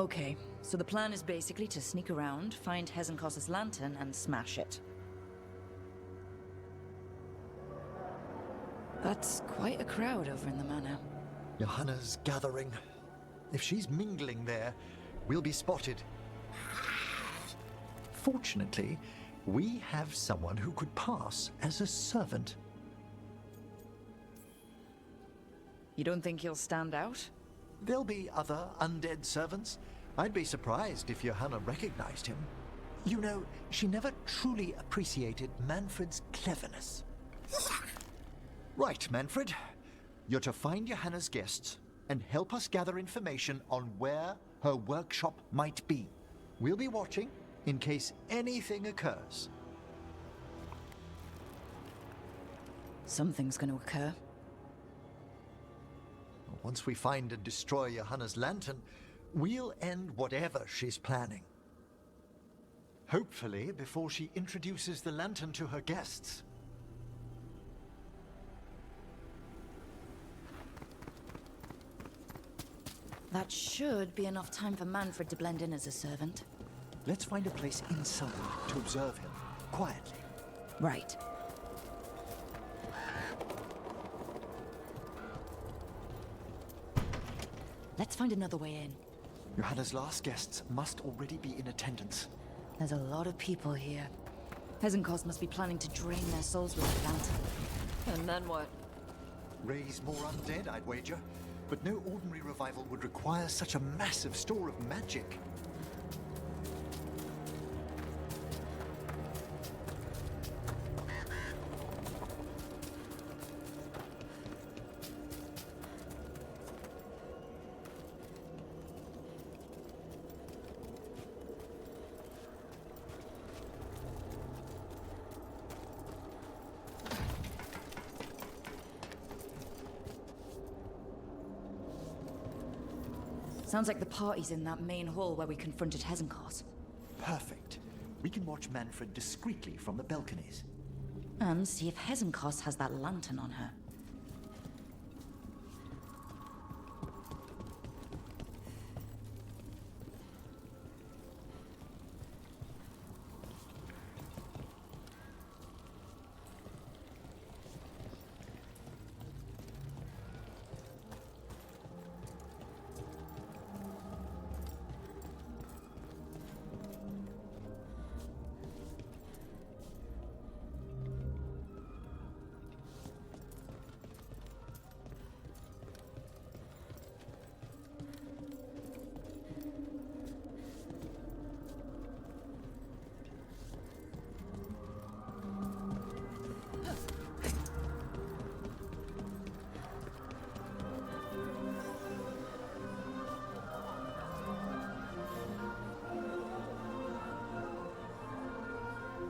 Okay, so the plan is basically to sneak around, find Hezenkos's lantern, and smash it. That's quite a crowd over in the manor. Johanna's gathering. If she's mingling there, we'll be spotted. Fortunately, we have someone who could pass as a servant. You don't think he'll stand out? There'll be other undead servants. I'd be surprised if Johanna recognized him. You know, she never truly appreciated Manfred's cleverness. Right, Manfred. You're to find Johanna's guests and help us gather information on where her workshop might be. We'll be watching in case anything occurs. Something's going to occur. Once we find and destroy Johanna's lantern, we'll end whatever she's planning. Hopefully before she introduces the lantern to her guests. That should be enough time for Manfred to blend in as a servant. Let's find a place inside to observe him, quietly. Right. Let's find another way in. Johanna's last guests must already be in attendance. There's a lot of people here. Hezenkos must be planning to drain their souls with the lantern. And then what? Raise more undead, I'd wager. But no ordinary revival would require such a massive store of magic. Sounds like the party's in that main hall where we confronted Hezenkos. Perfect. We can watch Manfred discreetly from the balconies. And see if Hezenkos has that lantern on her.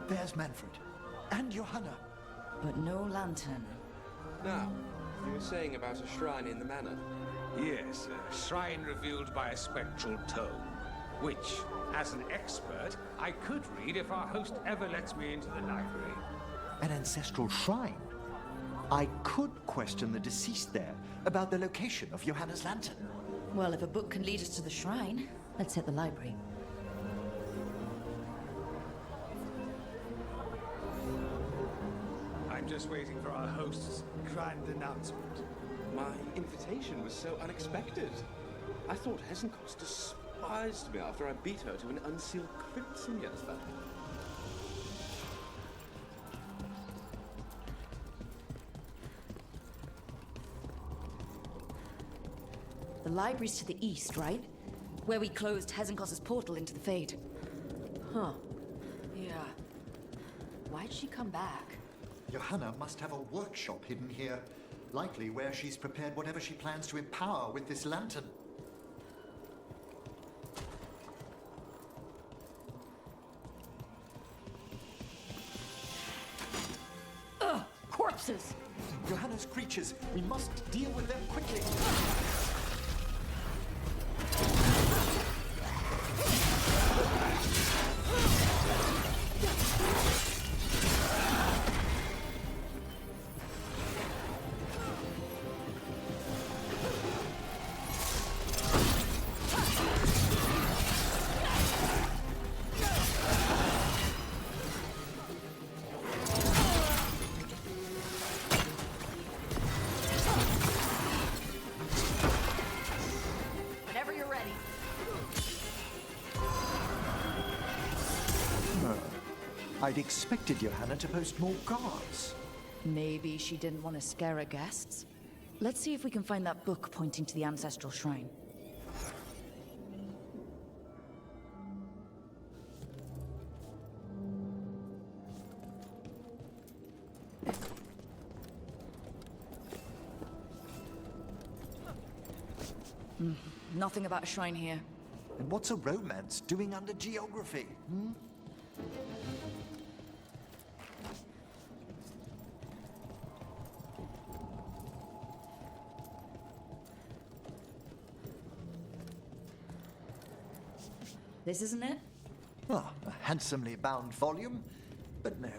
There's Manfred. And Johanna. But no lantern. Now, you were saying about a shrine in the manor. Yes, a shrine revealed by a spectral tome, which, as an expert, I could read if our host ever lets me into the library. An ancestral shrine. I could question the deceased there about the location of Johanna's lantern. Well, if a book can lead us to the shrine, let's hit the library. I'm just waiting for our host's grand announcement. My invitation was so unexpected. I thought Hezenkos despised me after I beat her to an unsealed crypt some years back. The library's to the east, right? Where we closed Hezenkos's portal into the Fade. Huh. Yeah. Why'd she come back? Johanna must have a workshop hidden here. Likely where she's prepared whatever she plans to empower with this lantern. Ugh! Corpses! Johanna's creatures. We must deal with them quickly. I'd expected Johanna to post more guards. Maybe she didn't want to scare her guests. Let's see if we can find that book pointing to the ancestral shrine. Nothing about a shrine here. And what's a romance doing under geography? This isn't it? Ah, a handsomely bound volume, but no.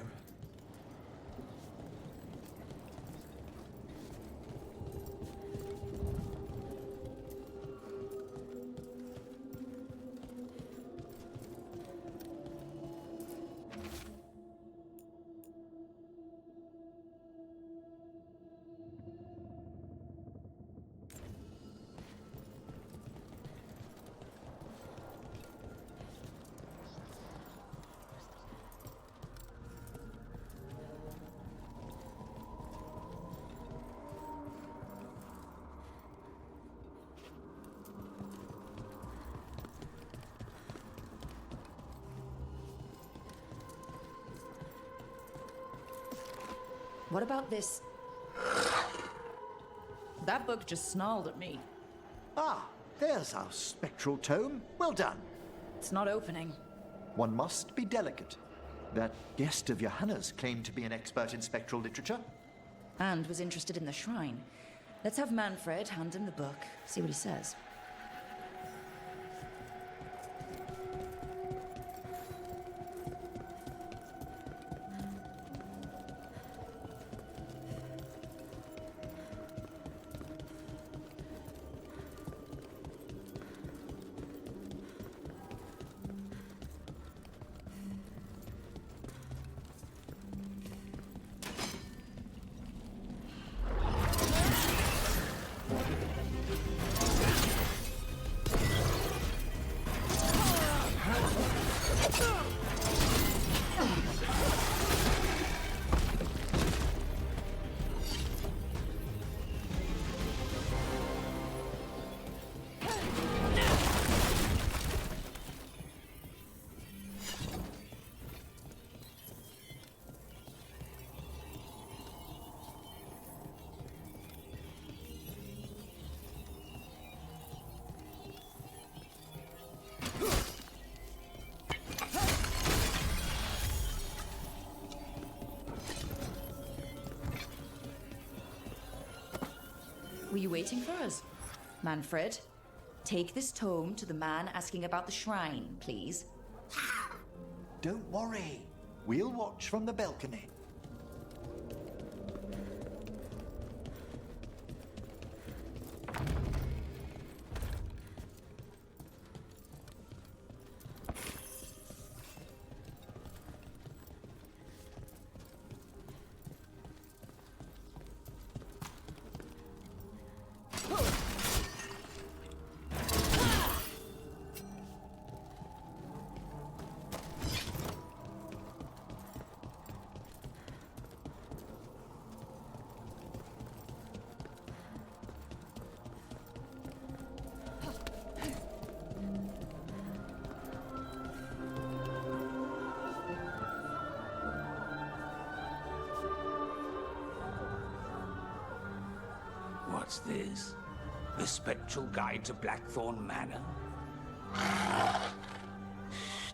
What about this? That book just snarled at me. Ah, there's our spectral tome. Well done. It's not opening. One must be delicate. That guest of Johanna's claimed to be an expert in spectral literature. And was interested in the shrine. Let's have Manfred hand him the book, see what he says. Were you waiting for us? Manfred, take this tome to the man asking about the shrine, please. Don't worry. We'll watch from the balcony. What's this? The Spectral Guide to Blackthorn Manor?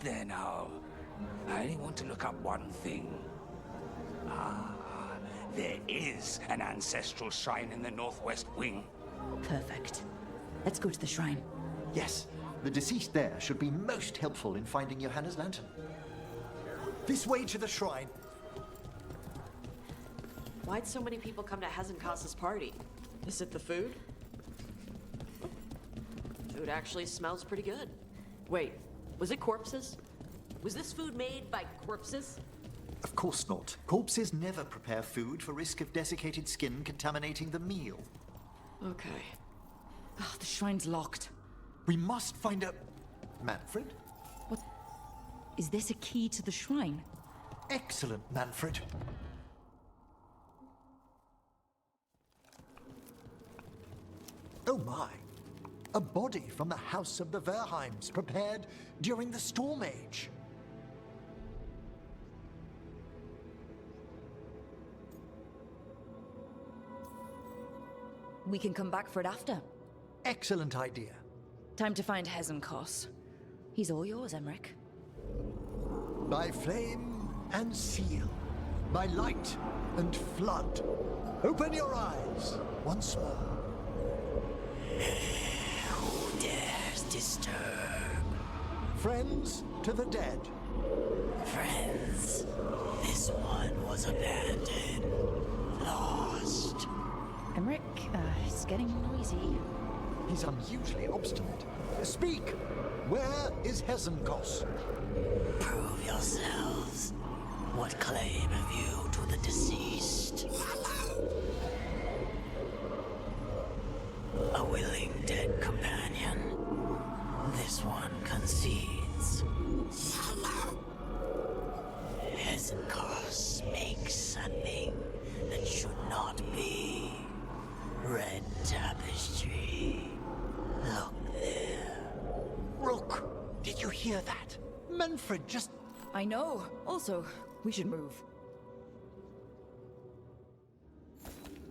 There now. I only want to look up one thing. Ah, there is an ancestral shrine in the northwest wing. Perfect. Let's go to the shrine. Yes, the deceased there should be most helpful in finding Johanna's lantern. This way to the shrine. Why'd so many people come to Hazenkas's party? Is it the food? Food actually smells pretty good. Wait, was it corpses? Was this food made by corpses? Of course not. Corpses never prepare food for risk of desiccated skin contaminating the meal. Okay. Oh, the shrine's locked. We must find a... Manfred? What? Is this a key to the shrine? Excellent, Manfred. Oh my. A body from the house of the Verheims, prepared during the Storm Age. We can come back for it after. Excellent idea. Time to find Hezenkos. He's all yours, Emmerich. By flame and seal, by light and flood, open your eyes once more. Who dares disturb? Friends to the dead. Friends, this one was abandoned, lost. Emmerich, it's getting noisy. He's unusually obstinate. Speak! Where is Hezenkos? Prove yourselves. What claim have you to the deceased? A willing dead companion. This one concedes. Hezenkos makes a thing that should not be. Red tapestry. Look there. Rook, did you hear that? Manfred just... I know. Also, we should move.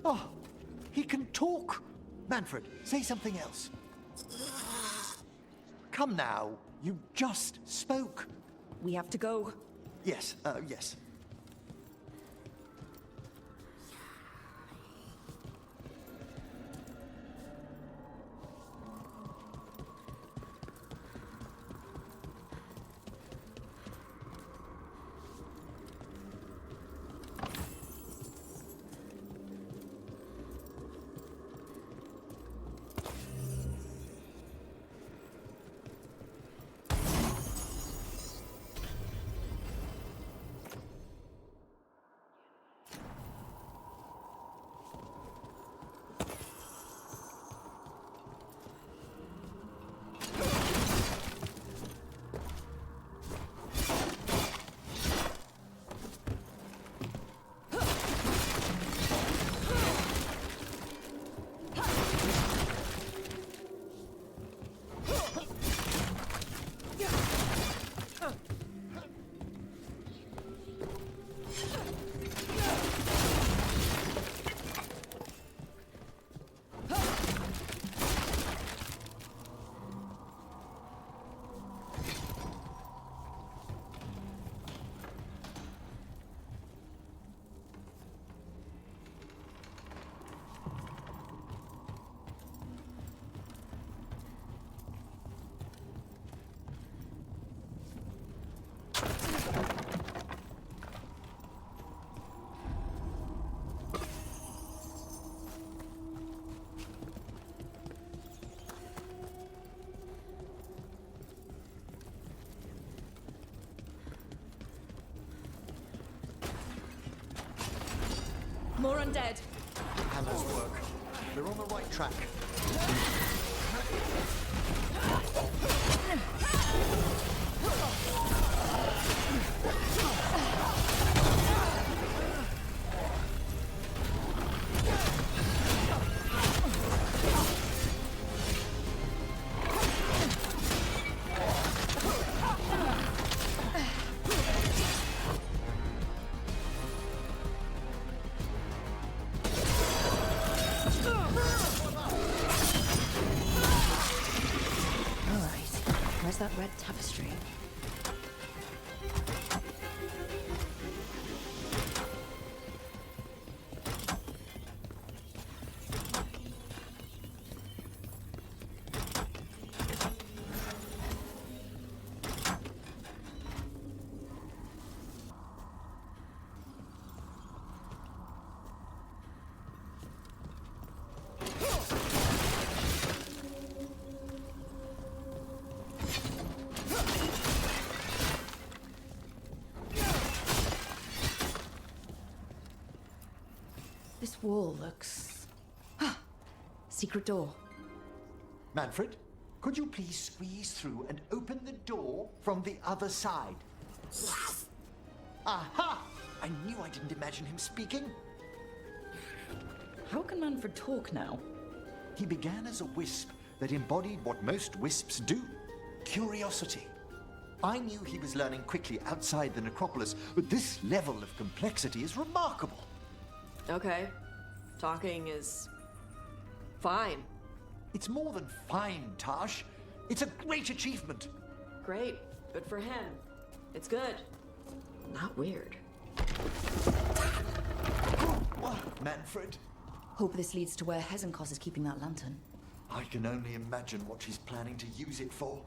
Oh, he can talk. Manfred, say something else. Come now, you just spoke. We have to go. Yes, yes. More undead. Hammer's work. They're on the right track. Where's that red tapestry? This wall looks... Secret door. Manfred, could you please squeeze through and open the door from the other side? Aha! I knew I didn't imagine him speaking. How can Manfred talk now? He began as a wisp that embodied what most wisps do, curiosity. I knew he was learning quickly outside the necropolis, but this level of complexity is remarkable. Okay. Talking is fine. It's more than fine, Tash. It's a great achievement. Great. Good for him. It's good. Not weird. Manfred, Hope this leads to where Hezenkos is keeping that lantern. I can only imagine what he's planning to use it for.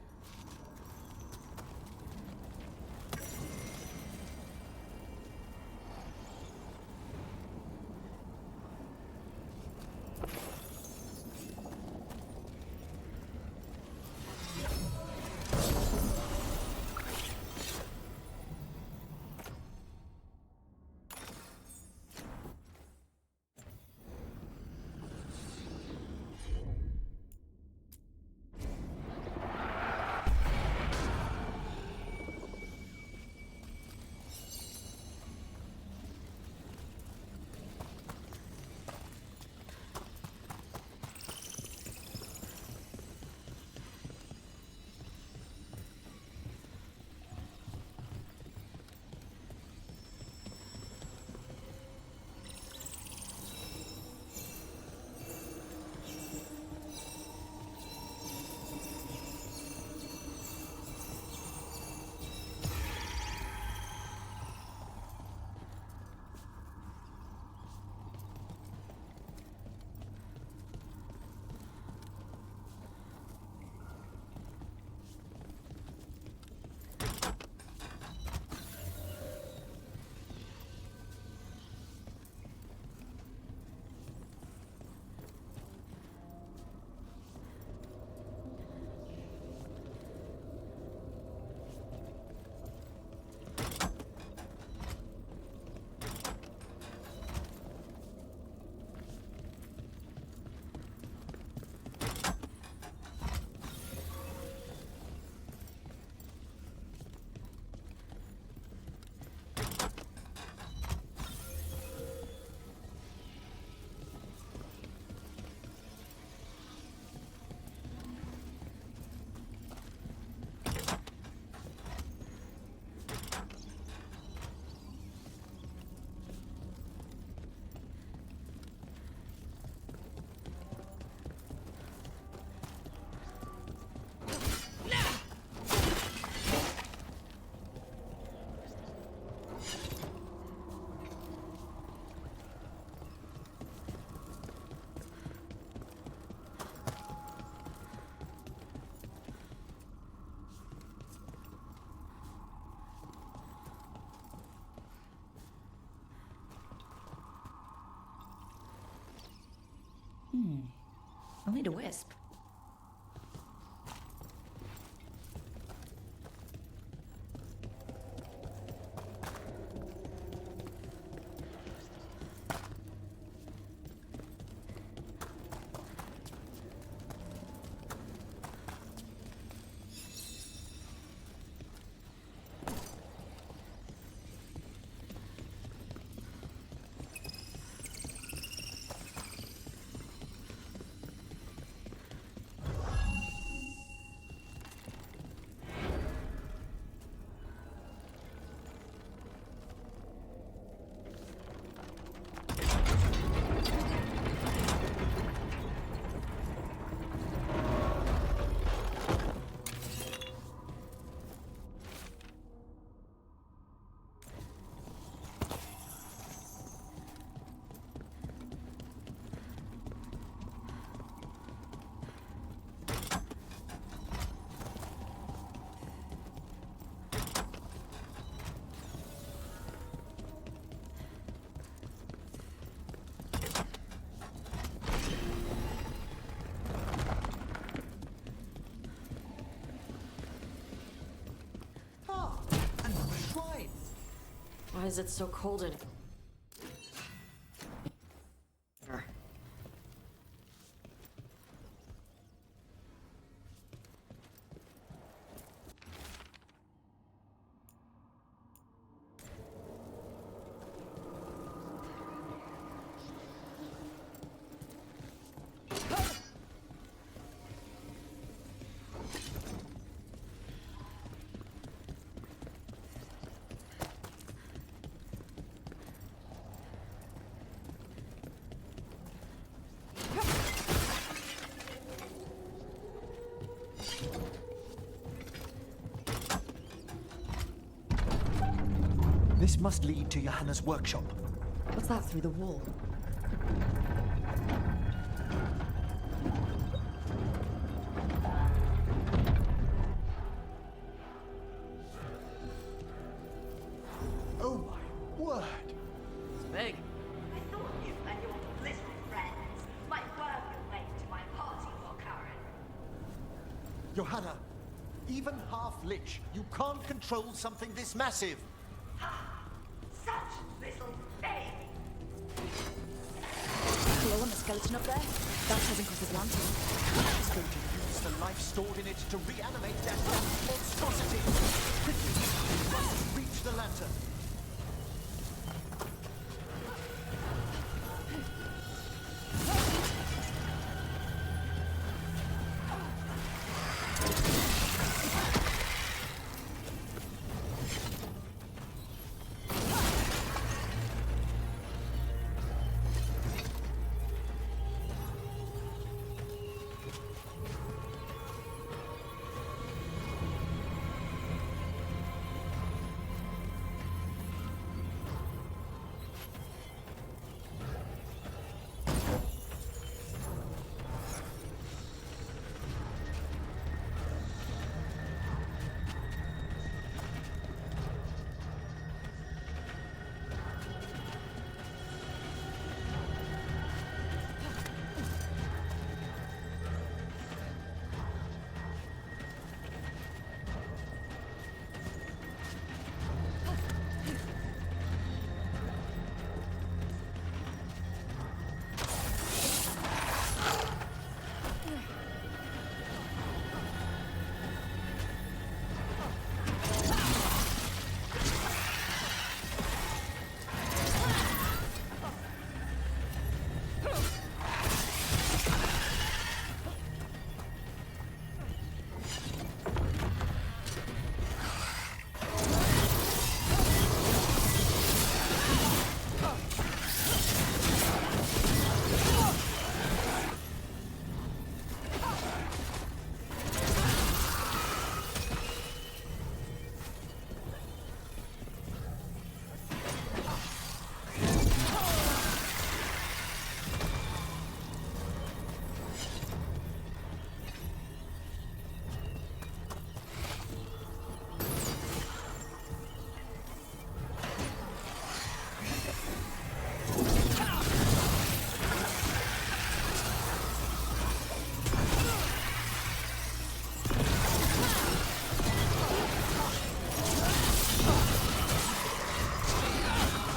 I'll need a wisp. Why is it so cold in here? This must lead to Johanna's workshop. What's that through the wall? Oh my word! It's big. I thought you and your little friends might work your way to my party for Karen. Johanna, even half-lich, you can't control something this massive. Such little baby. Glow on the skeleton up there? That hasn't got his lantern. It's going to use the life stored in it to reanimate that monstrosity. Quickly, we must reach the lantern.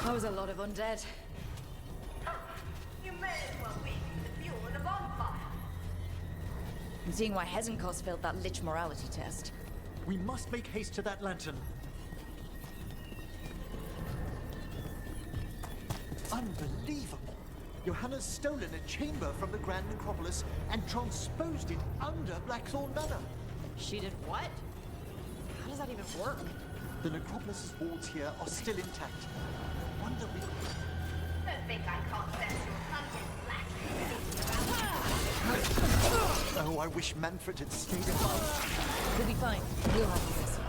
That was a lot of undead. You may as well be the fuel in a bonfire. I'm seeing why Hezenkos failed that lich morality test. We must make haste to that lantern. Unbelievable! Johanna's stolen a chamber from the Grand Necropolis and transposed it under Blackthorn Manor. She did what? How does that even work? The Necropolis' walls here are still intact. I wonder we... Don't think I can't sense your hunting black. Oh, I wish Manfred had stayed alive. We'll be fine. We'll handle this.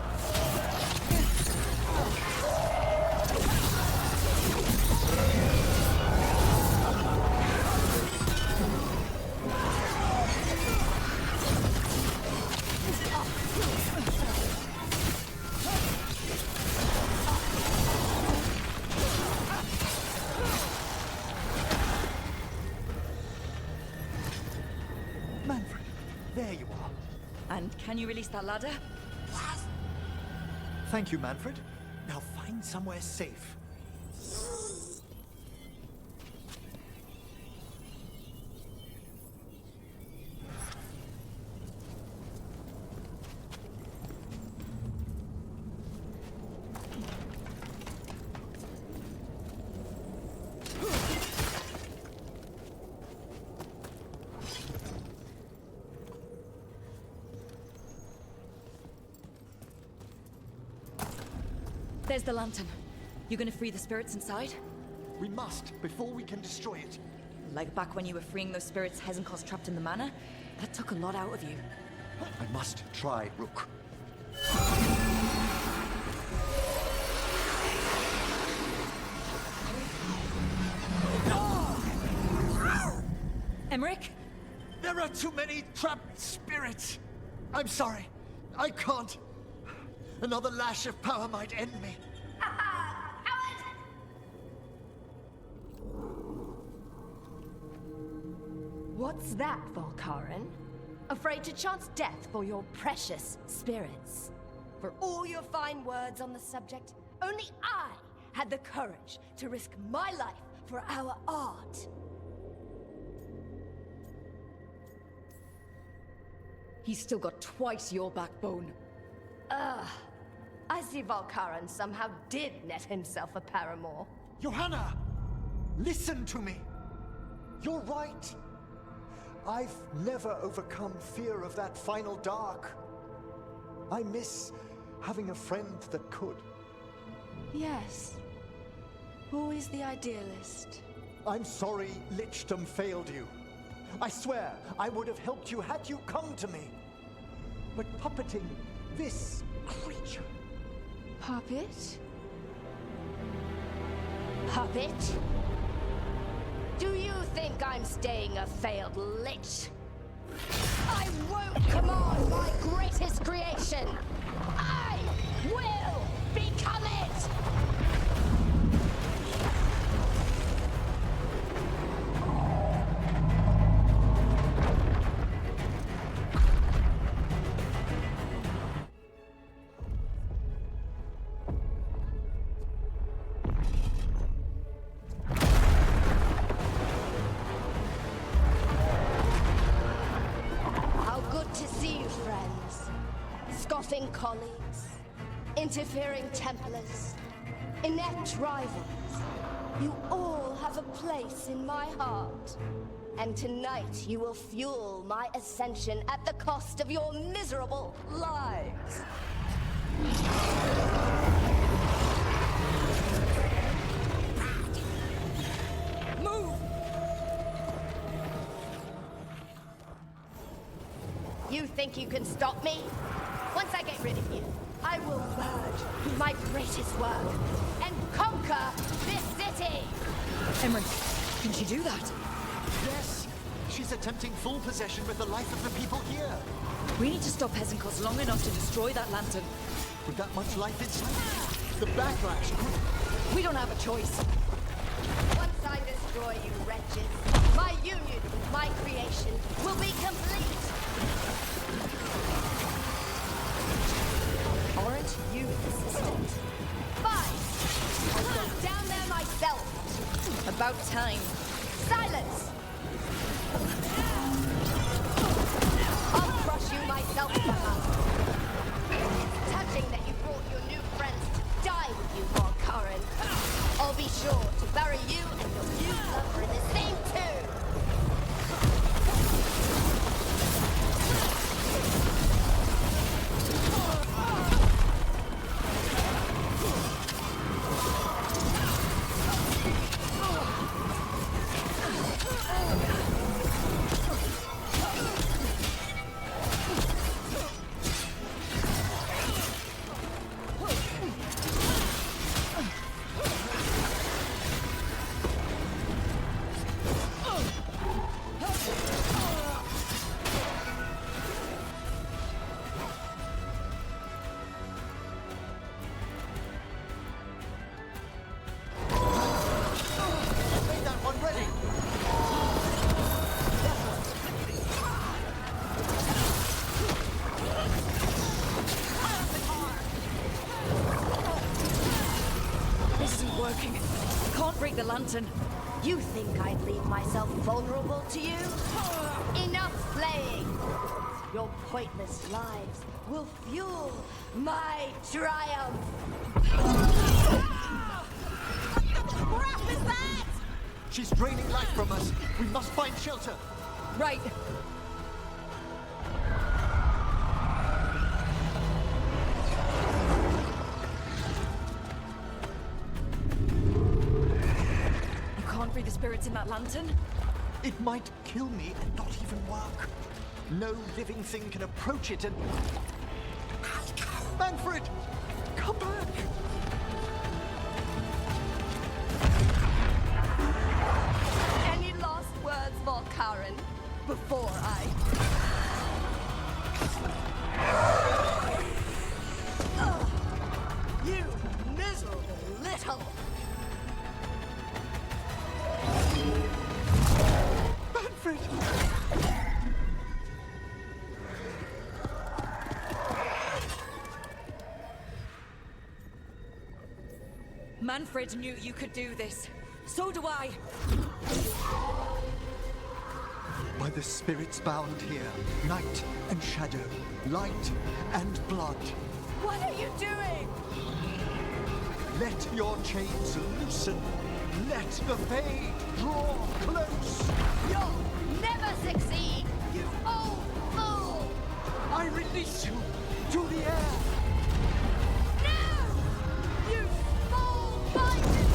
Manfred, there you are. And can you release that ladder? Thank you, Manfred. Now find somewhere safe. There's the lantern. You gonna free the spirits inside? We must, before we can destroy it. Like back when you were freeing those spirits Hezenkos trapped in the manor? That took a lot out of you. I must try, Rook. Emmerich? There are too many trapped spirits. I'm sorry. I can't. Another lash of power might end me. What's that, Volkaren? Afraid to chance death for your precious spirits? For all your fine words on the subject, only I had the courage to risk my life for our art. He's still got twice your backbone. I see Volkaren somehow did net himself a paramour. Johanna! Listen to me! You're right. I've never overcome fear of that final dark. I miss having a friend that could. Yes. Always the idealist. I'm sorry Lichdom failed you. I swear I would have helped you had you come to me. But puppeting this creature... Puppet? Puppet? Do you think I'm staying a failed lich? I won't command my greatest creation! I will become it! Scoffing colleagues, interfering Templars, inept rivals, you all have a place in my heart. And tonight you will fuel my ascension at the cost of your miserable lives. Move! You think you can stop me? Once I get rid of you, I will merge my greatest work and conquer this city! Emmerich, can she do that? Yes! She's attempting full possession with the life of the people here. We need to stop Hesenkos long enough to destroy that lantern. With that much life inside, the backlash could... We don't have a choice. Once I destroy you wretches, my union with my creation will be complete! Aren't you insistent? Fine! I'll go down there myself! About time. Silence! I'll crush you myself somehow. It's touching that you brought your new friends to die with you, Volkaren. I'll be sure to bury you and your new lover in the same tomb! The lantern. You think I'd leave myself vulnerable to you? Enough playing! Your pointless lives will fuel my triumph! What the crap is that? She's draining life from us. We must find shelter. Right. Free the spirits in that lantern? It might kill me and not even work. No living thing can approach it and... Manfred! Come back! Any last words, Volkaren? Manfred! Manfred knew you could do this. So do I. By the spirits bound here, night and shadow, light and blood. What are you doing? Let your chains loosen. Let the fade draw close. You'll never succeed, you old fool! I release you to the air. No! You small-minded!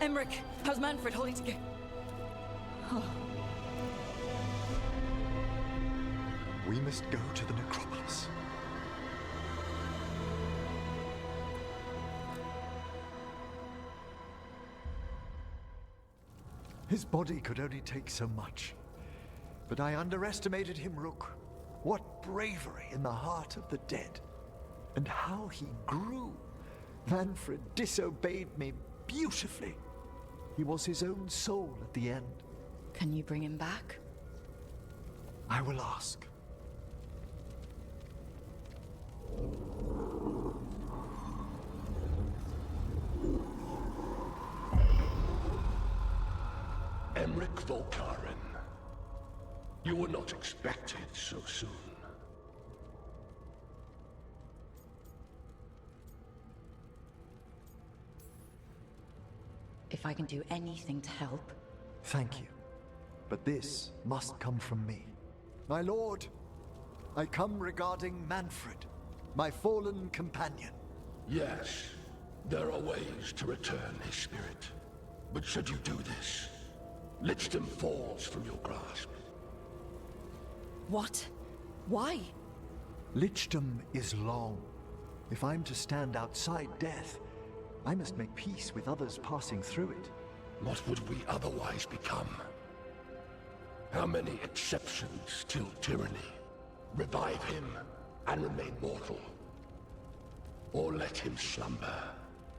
Emmerich, how's Manfred holding together? We must go to the necropolis. His body could only take so much. But I underestimated him, Rook. What bravery in the heart of the dead. And how he grew. Manfred disobeyed me beautifully. He was his own soul at the end. Can you bring him back? I will ask. Emmerich Volkaren. You were not expected so soon. If I can do anything to help. Thank you. But this must come from me. My lord, I come regarding Manfred, my fallen companion. Yes, there are ways to return his spirit. But should you do this, Lichdom falls from your grasp. What? Why? Lichdom is long. If I'm to stand outside death, I must make peace with others passing through it. What would we otherwise become? How many exceptions till tyranny? Revive him and remain mortal. Or let him slumber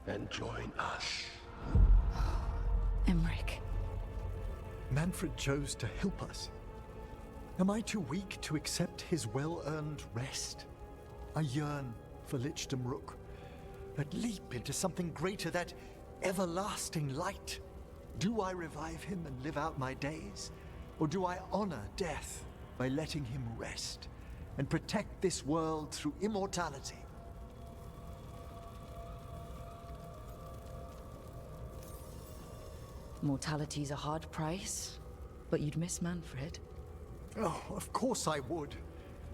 and join us. Emmerich. Manfred chose to help us. Am I too weak to accept his well-earned rest? I yearn for Lichdom Rook, that leap into something greater, that everlasting light. Do I revive him and live out my days? Or do I honor death by letting him rest and protect this world through immortality? Mortality's a hard price, but you'd miss Manfred. Oh, of course I would.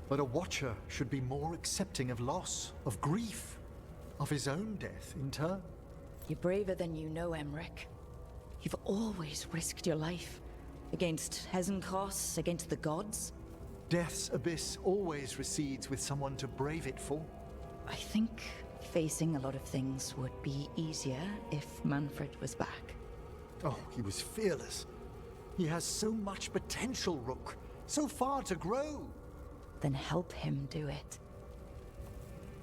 But a watcher should be more accepting of loss, of grief, of his own death in turn. You're braver than you know, Emmerich. You've always risked your life. Against Hesenkos, against the gods. Death's abyss always recedes with someone to brave it for. I think facing a lot of things would be easier if Manfred was back. Oh, he was fearless. He has so much potential, Rook. So far to grow. Then help him do it.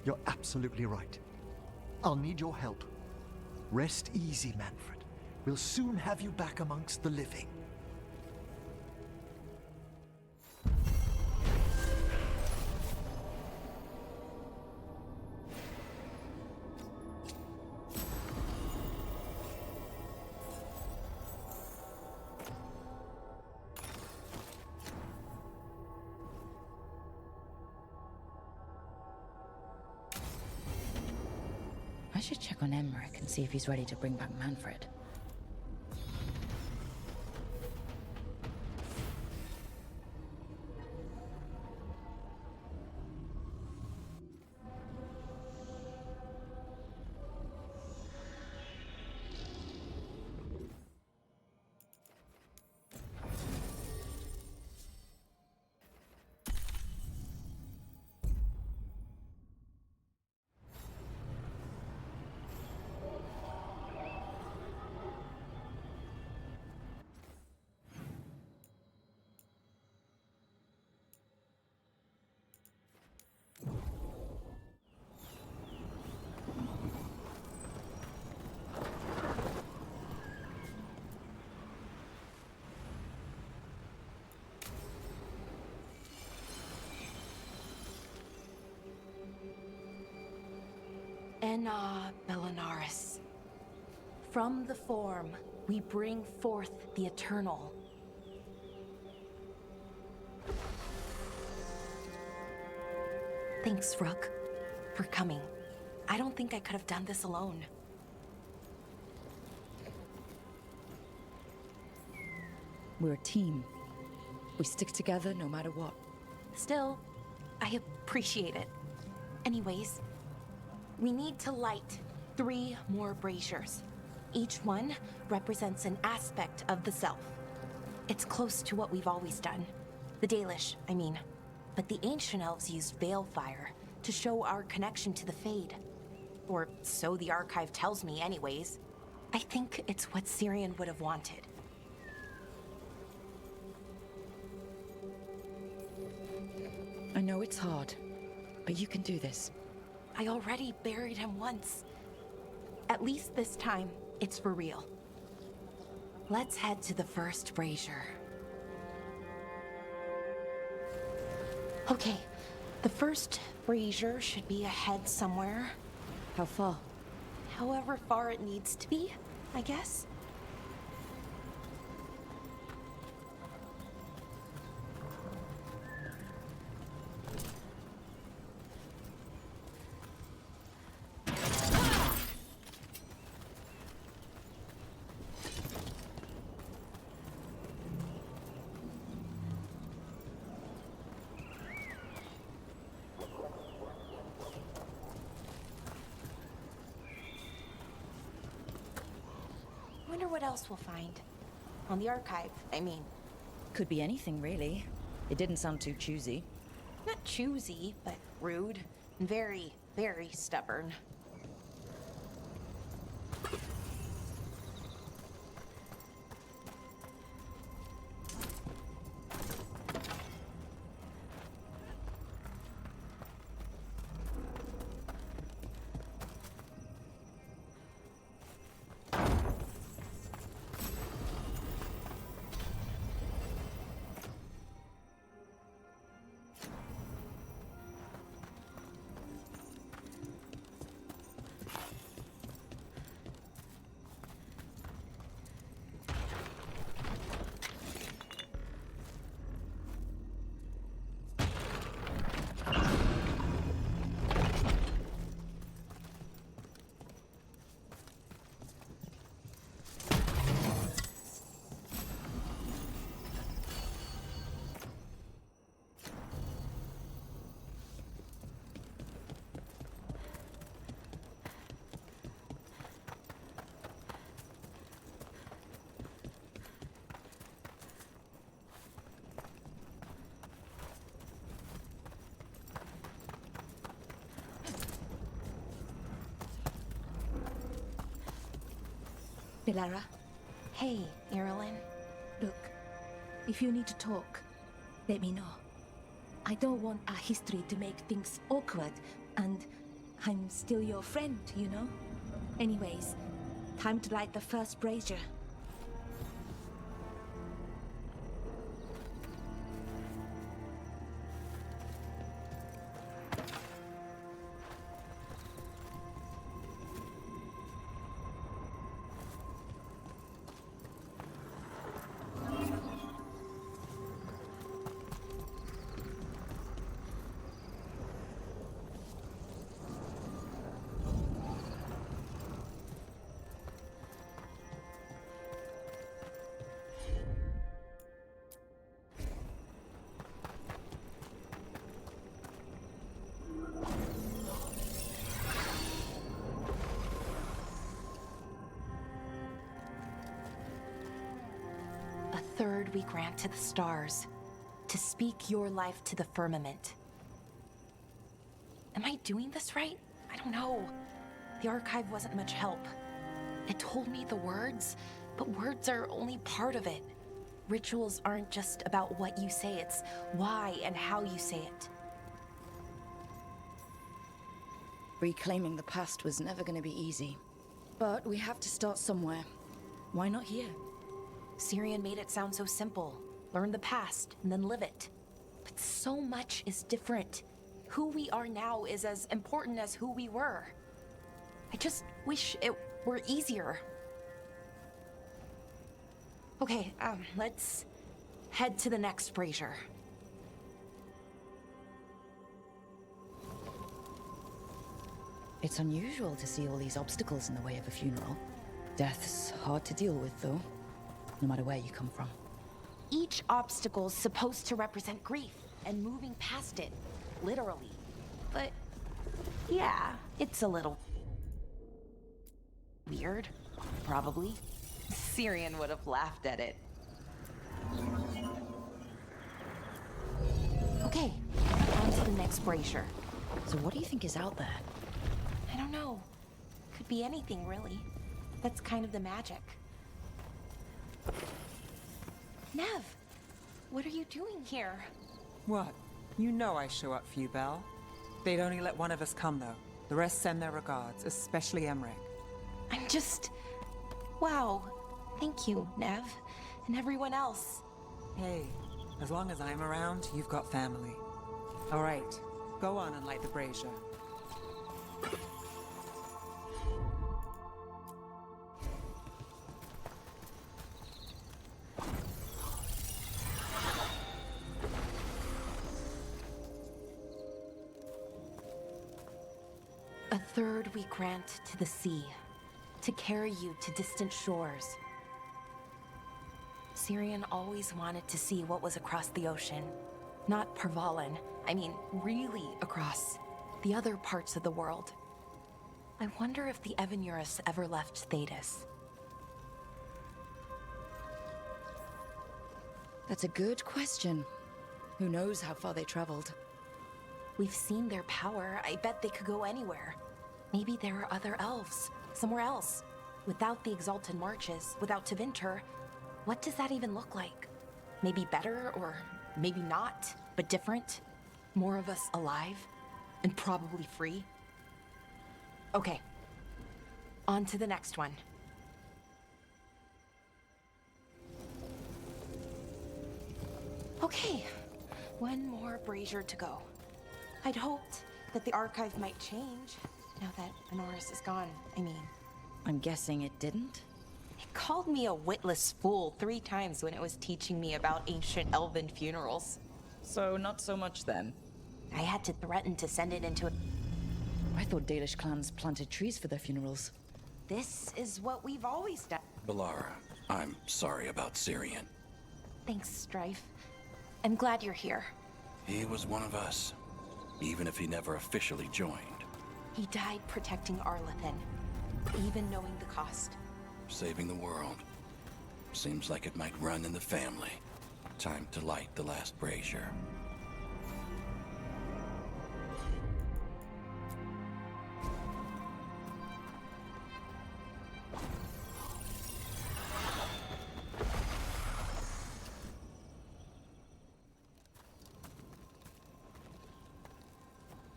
You're absolutely right. I'll need your help. Rest easy, Manfred. We'll soon have you back amongst the living. I should check on Emmerich and see if he's ready to bring back Manfred. Enna Bellinaris. From the form, we bring forth the eternal. Thanks, Rook, for coming. I don't think I could have done this alone. We're a team. We stick together no matter what. Still, I appreciate it. Anyways, we need to light 3 more braziers. Each one represents an aspect of the self. It's close to what we've always done. The Dalish, I mean. But the ancient elves used Veilfire to show our connection to the Fade. Or so the archive tells me anyways. I think it's what Syrian would have wanted. I know it's hard, but you can do this. I already buried him once. At least this time, it's for real. Let's head to the first brazier. Okay, the first brazier should be ahead somewhere. How far? However far it needs to be, I guess. Wonder what else we'll find. On the archive, I mean. Could be anything, really. It didn't sound too choosy. Not choosy, but rude. And very, very stubborn. Bilara, Hey, Irilyn. look, if you need to talk, let me know. I don't want our history to make things awkward, and I'm still your friend, you know? Anyways, time to light the first brazier. A third we grant to the stars, to speak your life to the firmament. Am I doing this right? I don't know. The archive wasn't much help. It told me the words, but words are only part of it. Rituals aren't just about what you say, it's why and how you say it. Reclaiming the past was never going to be easy. But we have to start somewhere. Why not here? Syrian made it sound so simple. Learn the past and then live it. But so much is different. Who we are now is as important as who we were. I just wish it were easier. Okay, let's head to the next brazier. It's unusual to see all these obstacles in the way of a funeral. Death's hard to deal with, though, no matter where you come from. Each obstacle's supposed to represent grief and moving past it, literally. But yeah, it's a little weird, probably. Syrian would have laughed at it. Okay, on to the next brazier. So what do you think is out there? I don't know. Could be anything, really. That's kind of the magic. Nev, what are you doing here? What? You know I show up for you, Belle. They'd only let one of us come, though. The rest send their regards, especially Emmerich. I'm just... Wow. Thank you, Nev. And everyone else. Hey, as long as I'm around, you've got family. All right, go on and light the brazier. A third we grant to the sea, to carry you to distant shores. Syrian always wanted to see what was across the ocean. Not Parvalan, I mean really across. The other parts of the world. I wonder if the Evanurus ever left Thetis. That's a good question. Who knows how far they traveled? We've seen their power. I bet they could go anywhere. Maybe there are other elves, somewhere else. Without the Exalted Marches, without Tevinter, what does that even look like? Maybe better, or maybe not, but different? More of us alive, and probably free? Okay, on to the next one. Okay, one more brazier to go. I'd hoped that the archive might change, now that Honoris is gone, I mean. I'm guessing it didn't? It called me a witless fool 3 times when it was teaching me about ancient elven funerals. So not so much then. I had to threaten to send it into a... I thought Dalish clans planted trees for their funerals. This is what we've always done. Balara, I'm sorry about Syrian. Thanks, Strife. I'm glad you're here. He was one of us, even if he never officially joined. He died protecting Arlathan, even knowing the cost. Saving the world. Seems like it might run in the family. Time to light the last brazier.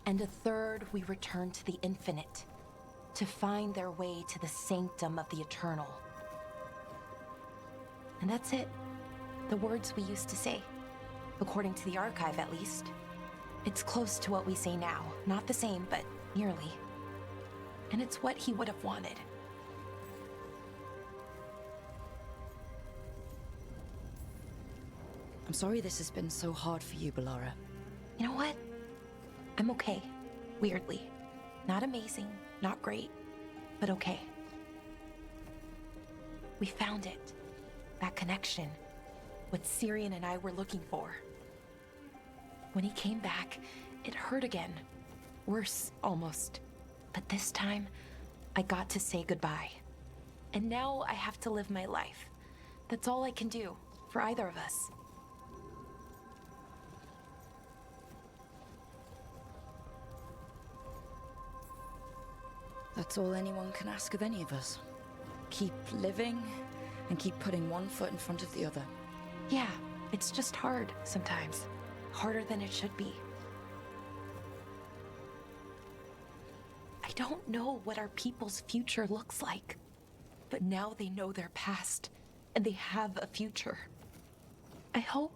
And a third we return to the infinite, to find their way to the sanctum of the eternal. And that's it. The words we used to say. According to the archive, at least. It's close to what we say now. Not the same, but nearly. And it's what he would have wanted. I'm sorry this has been so hard for you, Balara. You know what? I'm okay. Weirdly. Not amazing, not great, but okay. We found it. That connection. What Syrian and I were looking for. When he came back, it hurt again. Worse, almost. But this time, I got to say goodbye. And now I have to live my life. That's all I can do, for either of us. That's all anyone can ask of any of us. Keep living, and keep putting one foot in front of the other. Yeah, it's just hard sometimes. Harder than it should be. I don't know what our people's future looks like, but now they know their past, and they have a future. I hope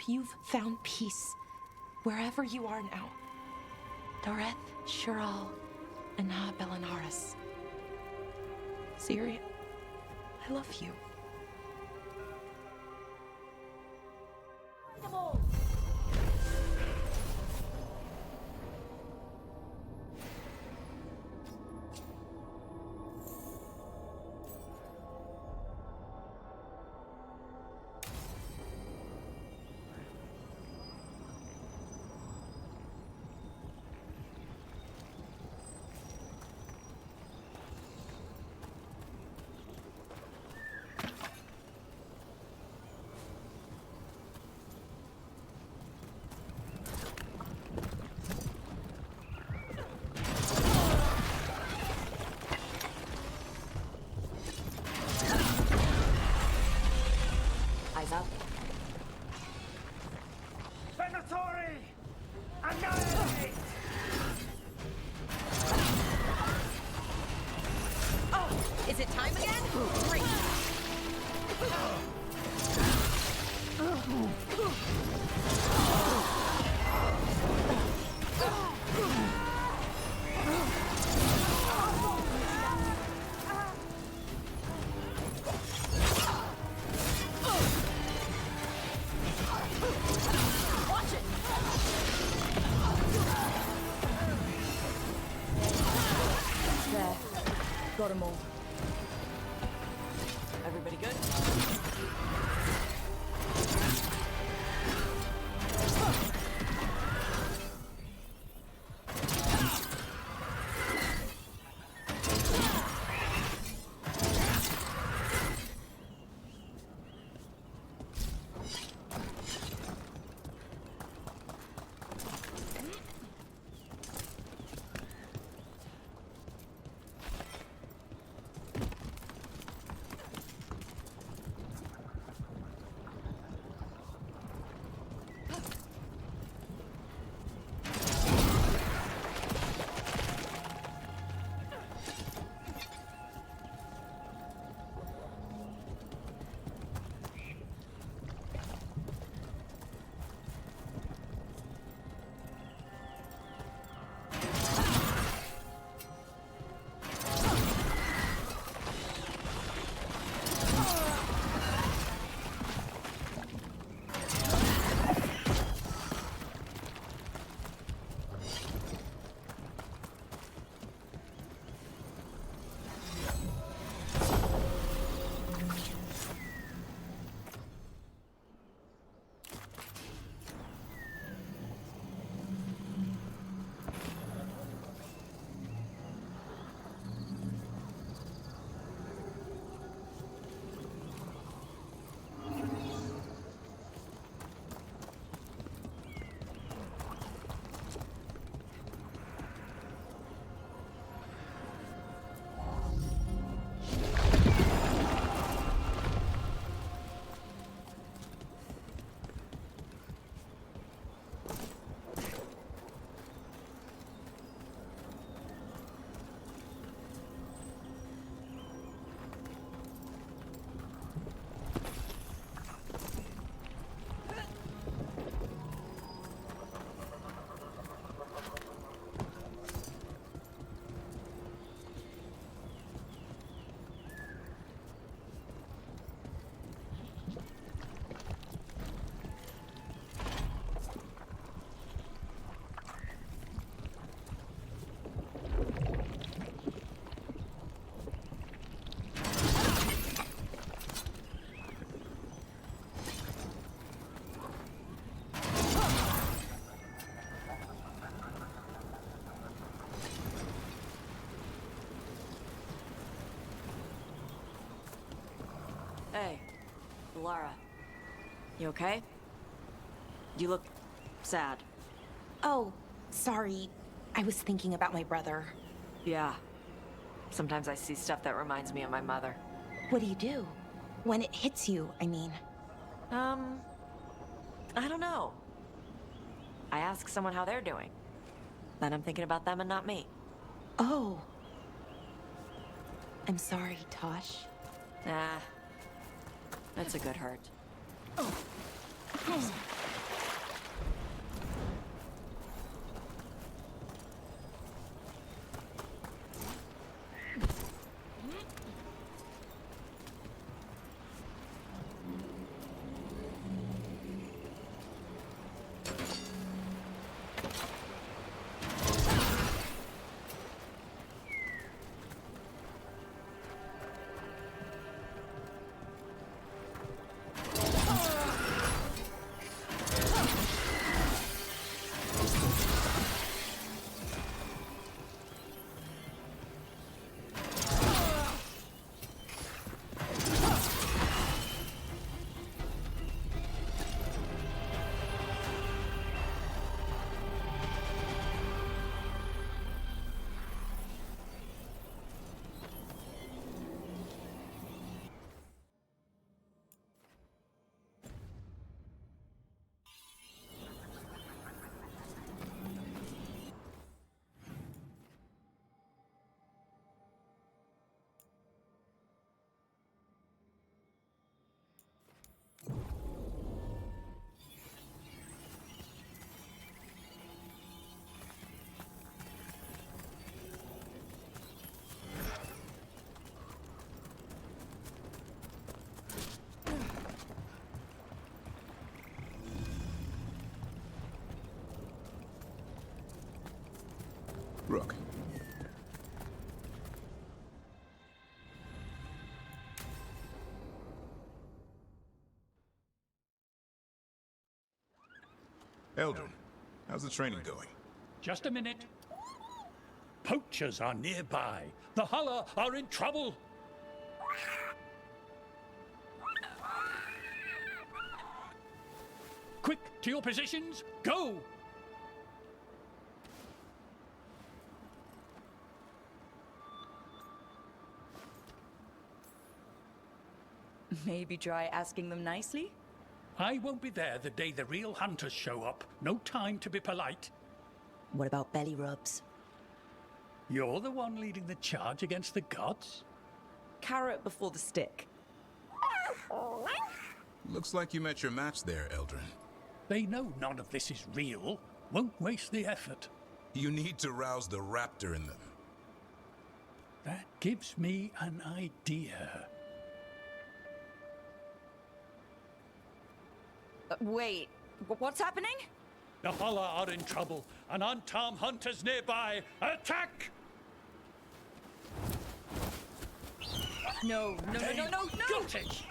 you've found peace wherever you are now. Doreth, Shural, Anna Bellinaris. Siri, I love you. Eyes up. Veilguard! Annihilate! Oh, is it time again? Great. Got them all. Everybody good? Hey, Lara. You okay? You look sad. Oh, sorry. I was thinking about my brother. Yeah. Sometimes I see stuff that reminds me of my mother. What do you do? When it hits you, I mean. I don't know. I ask someone how they're doing. Then I'm thinking about them and not me. Oh. I'm sorry, Tosh. Nah. That's a good hurt. Rook. Eldrin, how's the training going? Just a minute. Poachers are nearby. The Hulla are in trouble. Quick, to your positions. Go! Maybe try asking them nicely? I won't be there the day the real hunters show up. No time to be polite. What about belly rubs? You're the one leading the charge against the gods? Carrot before the stick. Looks like you met your match there, Eldrin. They know none of this is real. Won't waste the effort. You need to rouse the raptor in them. That gives me an idea. Wait, what's happening? The Hulla are in trouble, and unarmed hunters nearby. Attack! No. Got it!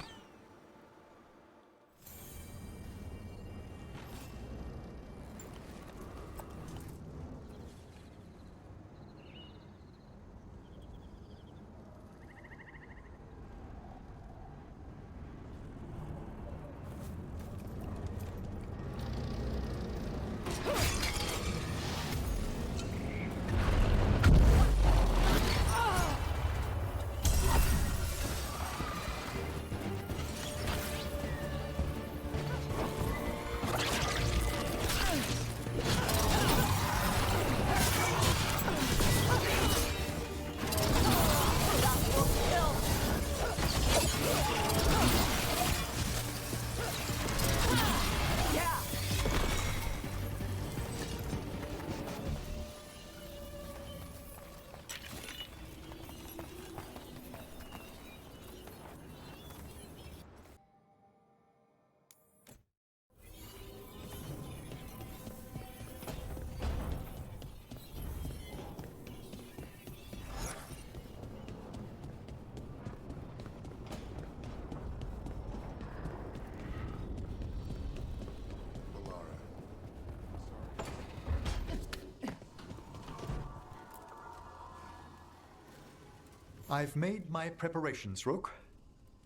I've made my preparations, Rook.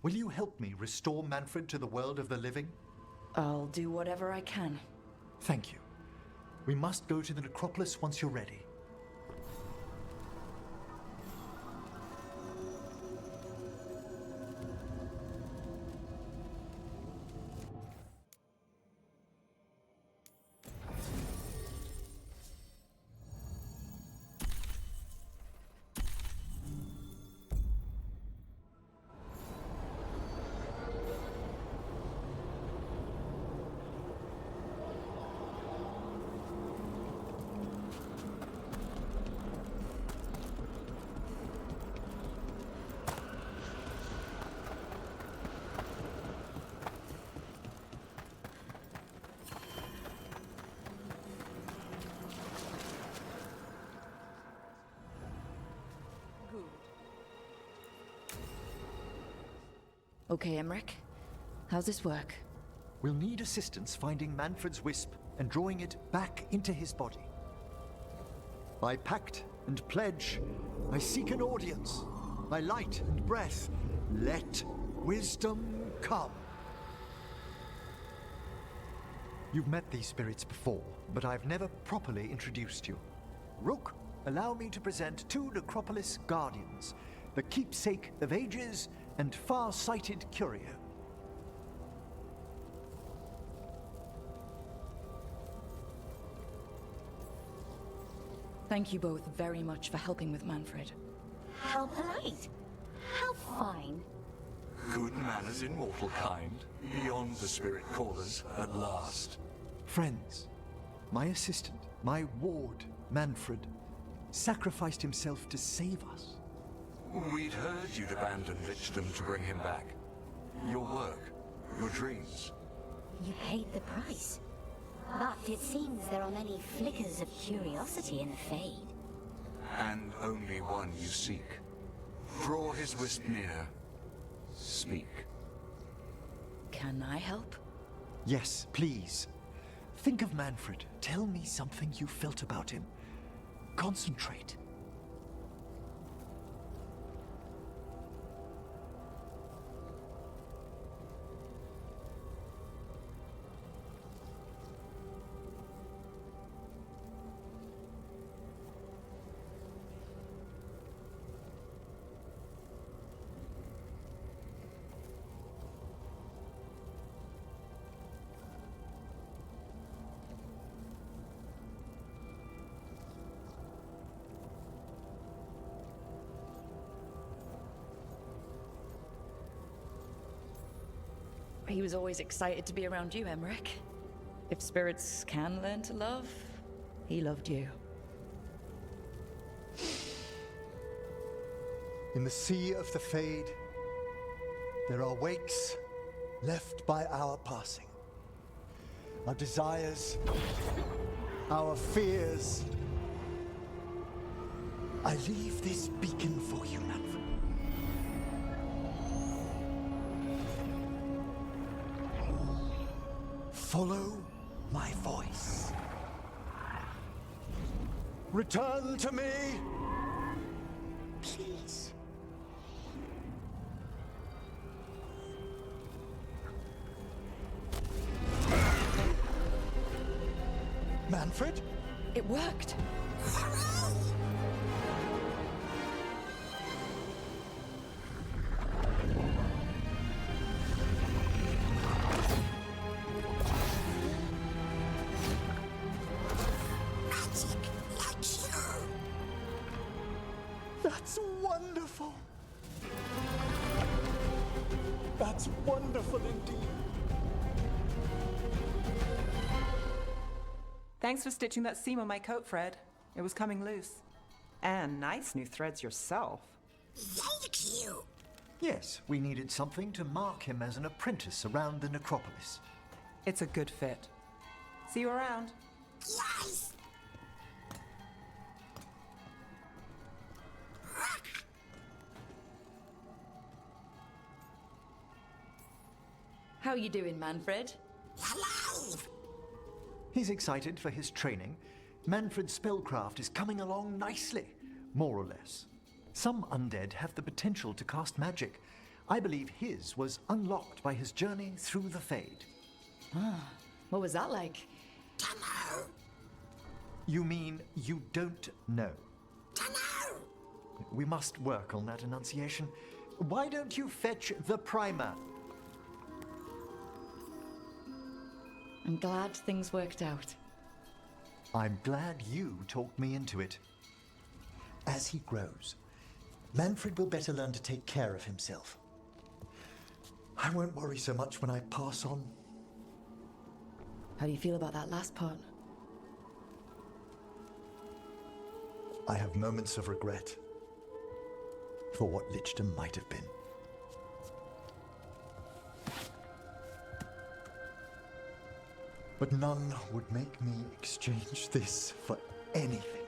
Will you help me restore Manfred to the world of the living? I'll do whatever I can. Thank you. We must go to the necropolis once you're ready. Okay, Emmerich. How's this work? We'll need assistance finding Manfred's wisp and drawing it back into his body. By pact and pledge, I seek an audience. By light and breath, let wisdom come. You've met these spirits before, but I've never properly introduced you. Rook, allow me to present two Necropolis Guardians, the keepsake of ages and far-sighted curio. Thank you both very much for helping with Manfred. How polite. How fine. Good manners in mortal kind, beyond the spirit callers at last. Friends, my assistant, my ward, Manfred, sacrificed himself to save us. We'd heard you'd abandoned Lichdom to bring him back. Your work, your dreams. You paid the price. But it seems there are many flickers of curiosity in the Fade. and only one you seek. Draw his wisp near. Speak. Can I help? Yes, please. Think of Manfred. Tell me something you felt about him. Concentrate. He was always excited to be around you, Emmerich. If spirits can learn to love, he loved you. In the sea of the Fade, there are wakes left by our passing. Our desires, our fears. I leave this beacon for you, Manfred. Follow my voice. Return to me! Please. Manfred? It worked. That's wonderful. That's wonderful indeed. Thanks for stitching that seam on my coat, Fred. It was coming loose. And nice new threads yourself. Thank you. Yes, we needed something to mark him as an apprentice around the necropolis. It's a good fit. See you around. Yes! How you doing, Manfred? Alive! He's excited for his training. Manfred's spellcraft is coming along nicely, more or less. Some undead have the potential to cast magic. I believe his was unlocked by his journey through the Fade. Ah, what was that like? Dunno. You mean you don't know? Dunno. We must work on that enunciation. Why don't you fetch the primer? I'm glad things worked out. I'm glad you talked me into it. As he grows, Manfred will better learn to take care of himself. I won't worry so much when I pass on. How do you feel about that last part? I have moments of regret for what Lichdom might have been. But none would make me exchange this for anything.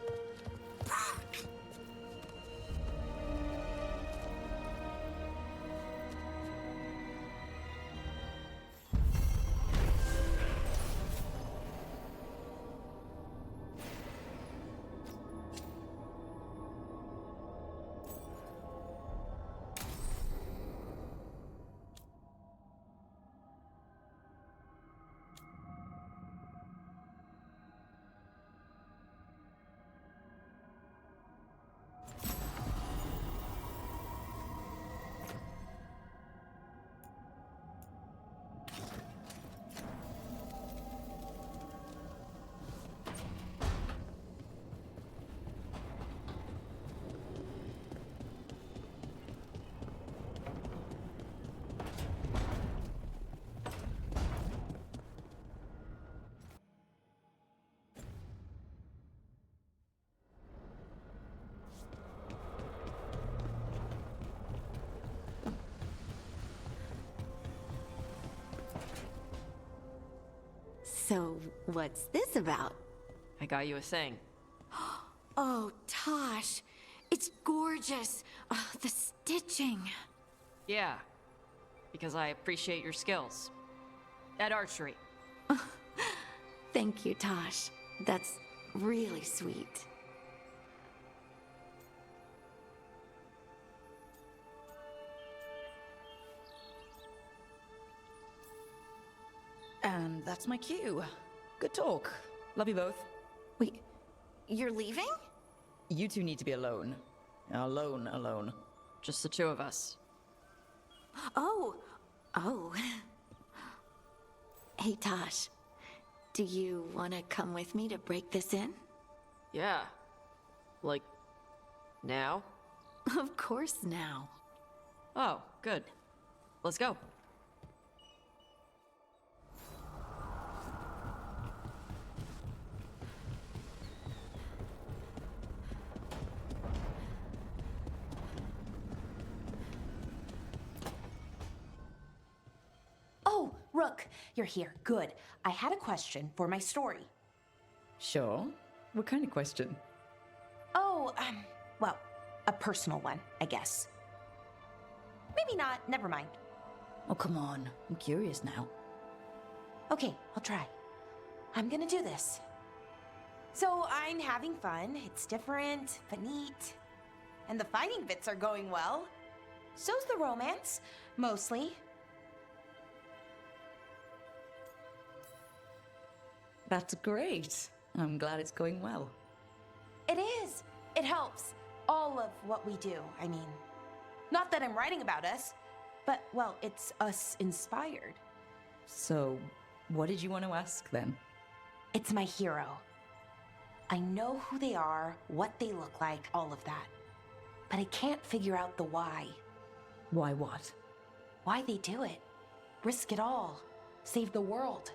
So, what's this about? I got you a thing. Oh, Tosh, it's gorgeous. The stitching. Yeah, because I appreciate your skills. At archery. Thank you, Tosh. That's really sweet. And that's my cue. Good talk. Love you both. Wait, you're leaving? You two need to be alone. Alone. Just the two of us. Oh. Hey, Tosh. Do you want to come with me to break this in? Yeah. Like, now? Of course now. Oh, good. Let's go. Oh, Rook, you're here. Good. I had a question for my story. Sure. What kind of question? Oh, well, a personal one, I guess. Maybe not. Never mind. Oh, come on. I'm curious now. Okay, I'll try. I'm gonna do this. So I'm having fun. It's different, but neat. And the fighting bits are going well. So's the romance, mostly. That's great. I'm glad it's going well. It is. It helps. All of what we do, I mean. Not that I'm writing about us, but, well, it's us inspired. So, what did you want to ask then? It's my hero. I know who they are, what they look like, all of that. But I can't figure out the why. Why what? Why they do it. Risk it all. Save the world.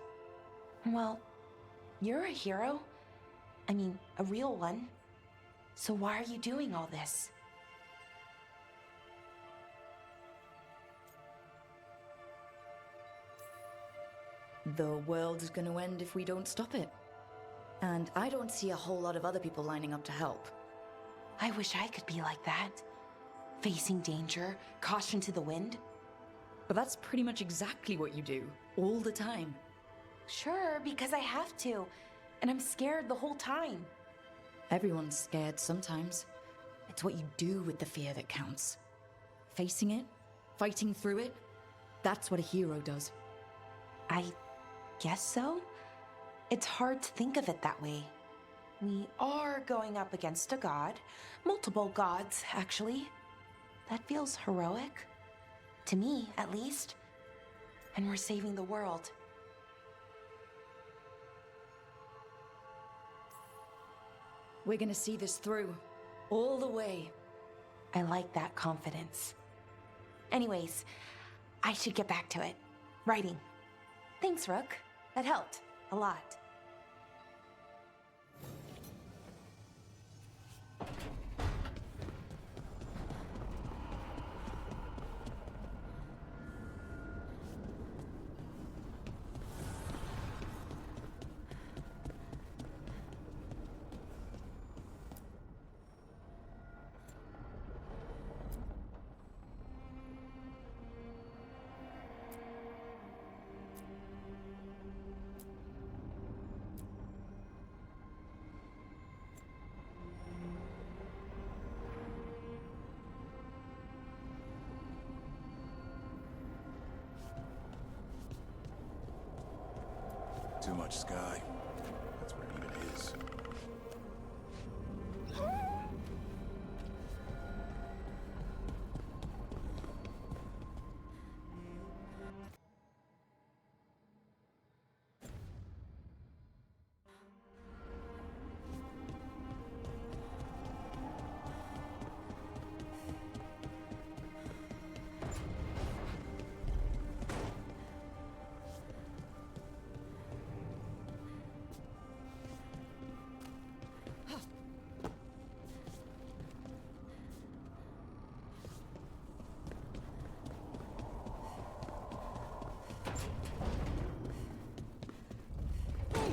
Well, you're a hero. I mean, a real one. So why are you doing all this? The world is going to end if we don't stop it. And I don't see a whole lot of other people lining up to help. I wish I could be like that. Facing danger, caution to the wind. But that's pretty much exactly what you do, all the time. Sure, because I have to. And I'm scared the whole time. Everyone's scared sometimes. It's what you do with the fear that counts. Facing it, fighting through it, that's what a hero does. I guess so. It's hard to think of it that way. We are going up against a god. Multiple gods, actually. That feels heroic. To me, at least. And we're saving the world. We're gonna see this through. All the way. I like that confidence. Anyways, I should get back to it. Writing. Thanks, Rook. That helped. A lot. Too much sky. That's what it even is.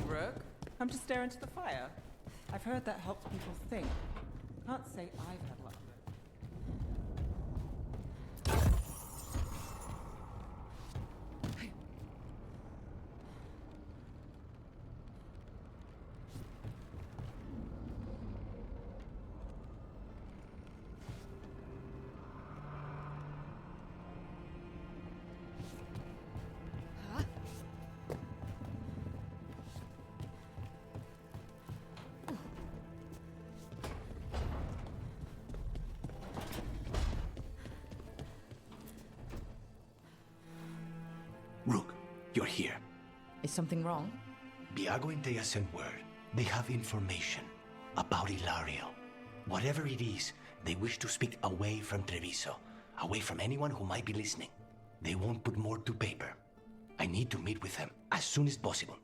Rook, come to stare into the fire. I've heard that helps people think. Can't say I've had luck with it. Rook, you're here. Is something wrong? Biago and Dea sent word. They have information about Ilario. Whatever it is, they wish to speak away from Treviso, away from anyone who might be listening. They won't put more to paper. I need to meet with them as soon as possible.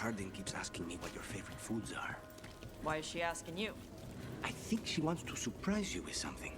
Hardin keeps asking me what your favorite foods are. Why is she asking you? I think she wants to surprise you with something.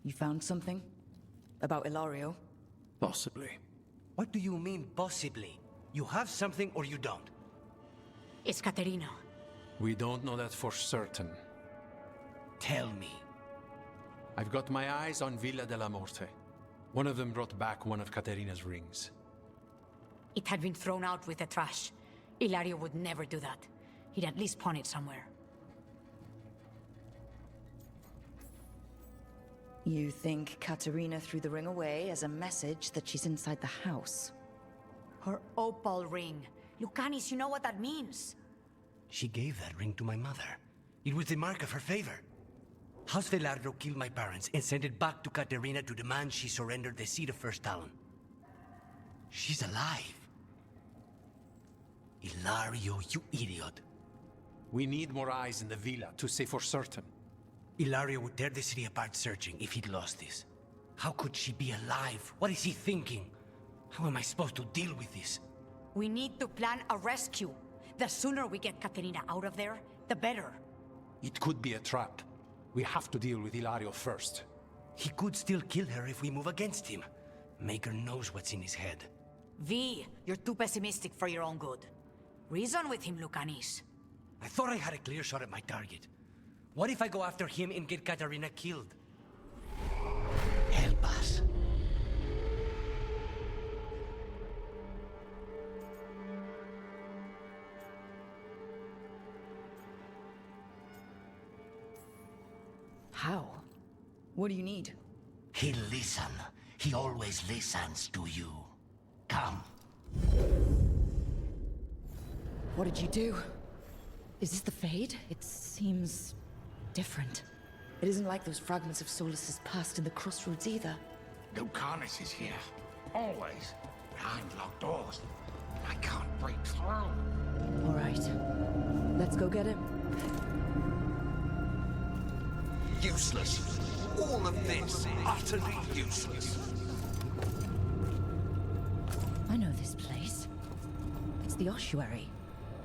You found something? About Ilario? Possibly. What do you mean, possibly? You have something or you don't? It's Caterina. We don't know that for certain. Tell me. I've got my eyes on Villa de la Morte. One of them brought back one of Caterina's rings. It had been thrown out with the trash. Ilario would never do that. He'd at least pawn it somewhere. You think Caterina threw the ring away as a message that she's inside the house? Her opal ring. Lucanis, you know what that means? She gave that ring to my mother. It was the mark of her favor. House Velardo killed my parents and sent it back to Caterina to demand she surrender the seat of First Talon. She's alive. Ilario, you idiot. We need more eyes in the villa to say for certain. Ilario would tear the city apart searching if he'd lost this. How could she be alive? What is he thinking? How am I supposed to deal with this? We need to plan a rescue. The sooner we get Caterina out of there, the better. It could be a trap. We have to deal with Ilario first. He could still kill her if we move against him. Maker knows what's in his head. V, you're too pessimistic for your own good. Reason with him, Lucanis. I thought I had a clear shot at my target. What if I go after him and get Caterina killed? Help us. How? What do you need? He'll listen. He always listens to you. Come. What did you do? Is this the Fade? It seems different. It isn't like those fragments of Solus's past in the crossroads either. Lucanis is here. Always. Behind locked doors. I can't break through. All right. Let's go get him. Useless. All of this, utterly useless. I know this place. It's the ossuary.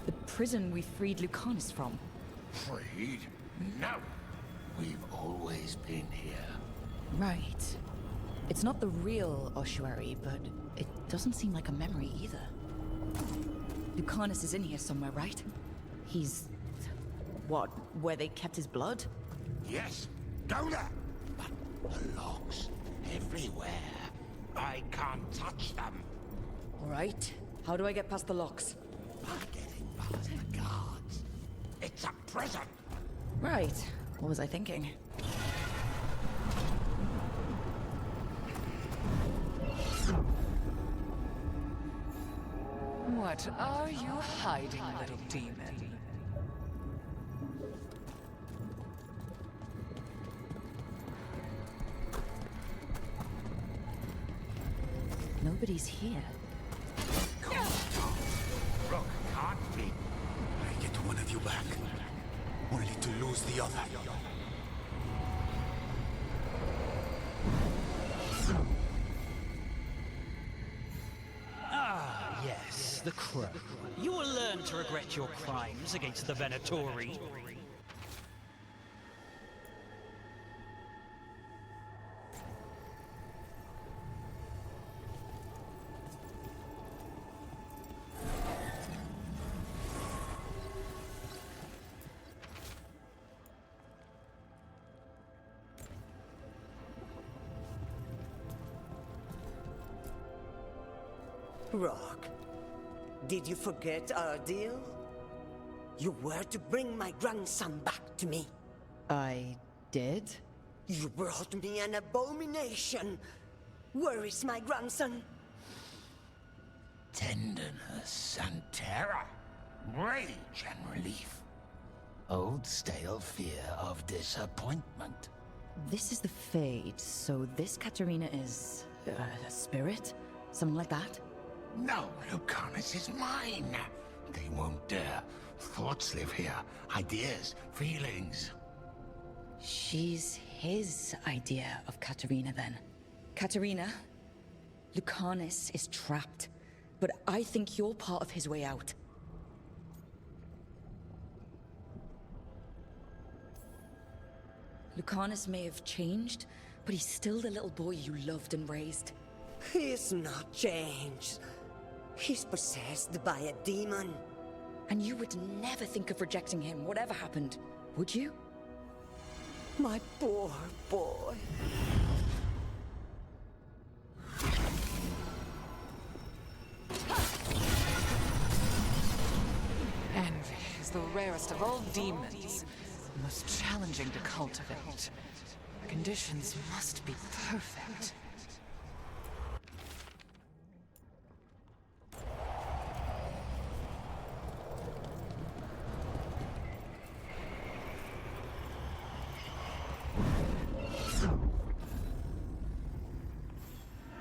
The prison we freed Lucanus from. Freed? No. We've always been here. Right. It's not the real ossuary, but it doesn't seem like a memory either. Lucanus is in here somewhere, right? He's... what, where they kept his blood? Yes, go there. But the locks everywhere. I can't touch them. Right. How do I get past the locks? By getting past the guards. It's a prison. Right. What was I thinking? What are you hiding, little demon? Nobody's here. Rook can't be. I get one of you back, only to lose the other. Ah, yes, the crow. You will learn to regret your crimes against the Venatori. Rock, did you forget our deal? You were to bring my grandson back to me. I did? You brought me an abomination. Where is my grandson? Tenderness and terror. Rage and relief. Old stale fear of disappointment. This is the Fade, so this Katerina is... a spirit? Something like that? No, Lucanus is mine. They won't dare. Thoughts live here. Ideas, feelings. She's his idea of Katerina, then. Katerina, Lucanus is trapped, but I think you're part of his way out. Lucanus may have changed, but he's still the little boy you loved and raised. He's not changed. He's possessed by a demon. And you would never think of rejecting him, whatever happened, would you? My poor boy. Envy is the rarest of all demons, the most challenging to cultivate. The conditions must be perfect.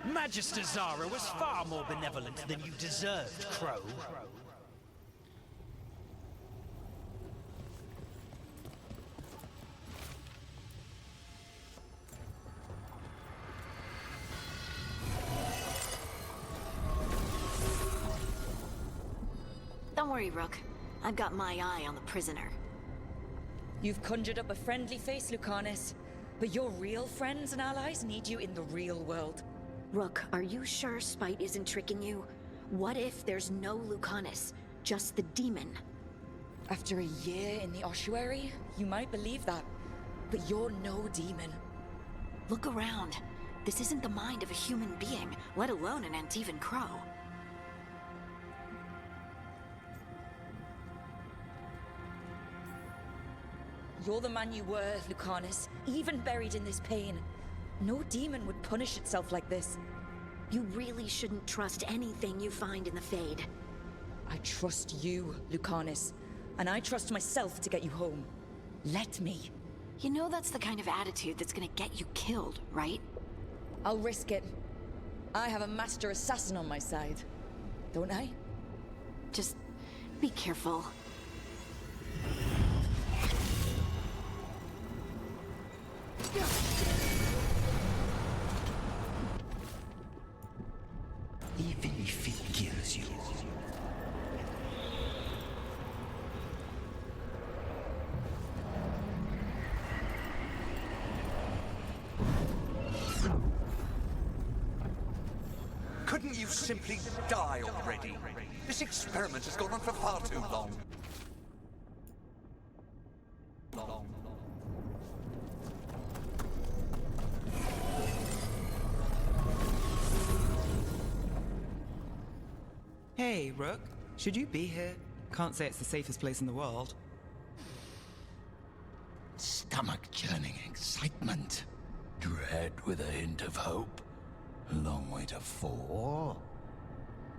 Magister Zara was far more benevolent than you deserved, Crow. Don't worry, Rook. I've got my eye on the prisoner. You've conjured up a friendly face, Lucanus, but your real friends and allies need you in the real world. Rook, are you sure Spite isn't tricking you? What if there's no Lucanus, just the demon? After a year in the ossuary, you might believe that, but you're no demon. Look around. This isn't the mind of a human being, let alone an Antivan Crow. You're the man you were, Lucanus, even buried in this pain. No demon would punish itself like this. You really shouldn't trust anything you find in the Fade. I trust you, Lucanus, and I trust myself to get you home. Let me. You know that's the kind of attitude that's gonna get you killed, right? I'll risk it. I have a master assassin on my side, don't I? Just be careful. Even if it kills you. Couldn't you simply die already? This experiment has gone on for far too long. Hey, Rook. Should you be here? Can't say it's the safest place in the world. Stomach-churning excitement. Dread with a hint of hope. Long way to fall.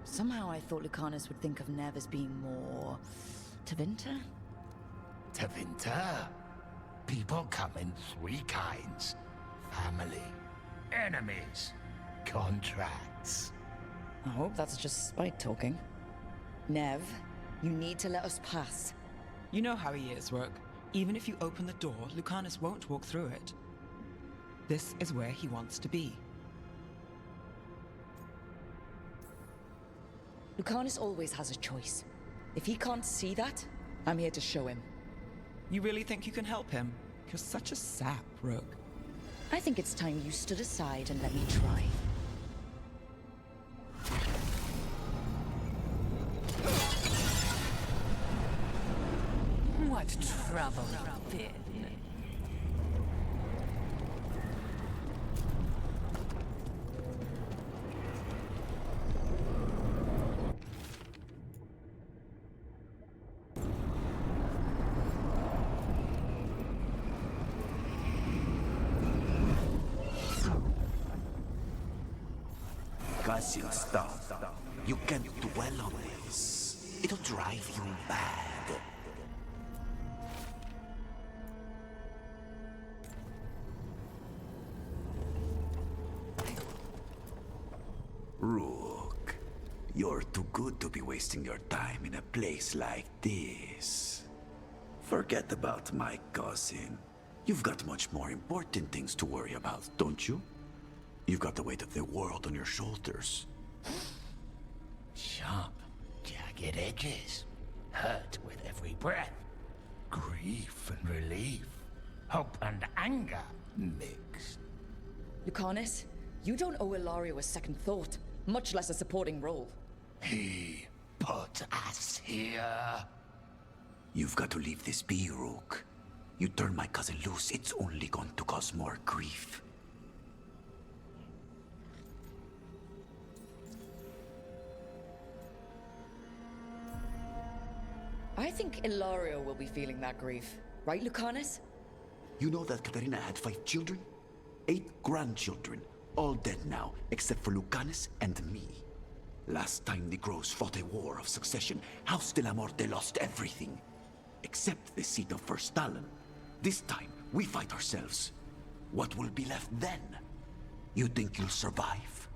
Somehow I thought Lucanus would think of Nev as being more... Tevinter? Tevinter? People come in three kinds. Family, enemies, contracts. I hope that's just spite talking. Nev, you need to let us pass. You know how he is, Rook. Even if you open the door, Lucanus won't walk through it. This is where he wants to be. Lucanus always has a choice. If he can't see that, I'm here to show him. You really think you can help him? You're such a sap, Rook. I think it's time you stood aside and let me try. What trouble you've been. Cassian, stop. You can't dwell on this. It'll drive you mad. Rook, you're too good to be wasting your time in a place like this. Forget about my cousin. You've got much more important things to worry about, don't you? You've got the weight of the world on your shoulders. Sharp, jagged edges. Hurt with every breath. Grief and relief. Hope and anger mixed. Lucanus, you don't owe Ilario a second thought, much less a supporting role. He put us here. You've got to leave this be, Rook. You turn my cousin loose, it's only going to cause more grief. I think Ilario will be feeling that grief. Right, Lucanus? You know that Katarina had 5 children? 8 grandchildren. All dead now, except for Lucanus and me. Last time the Grows fought a war of succession, House de la Morte lost everything. Except the seat of First Talon. This time, we fight ourselves. What will be left then? You think you'll survive?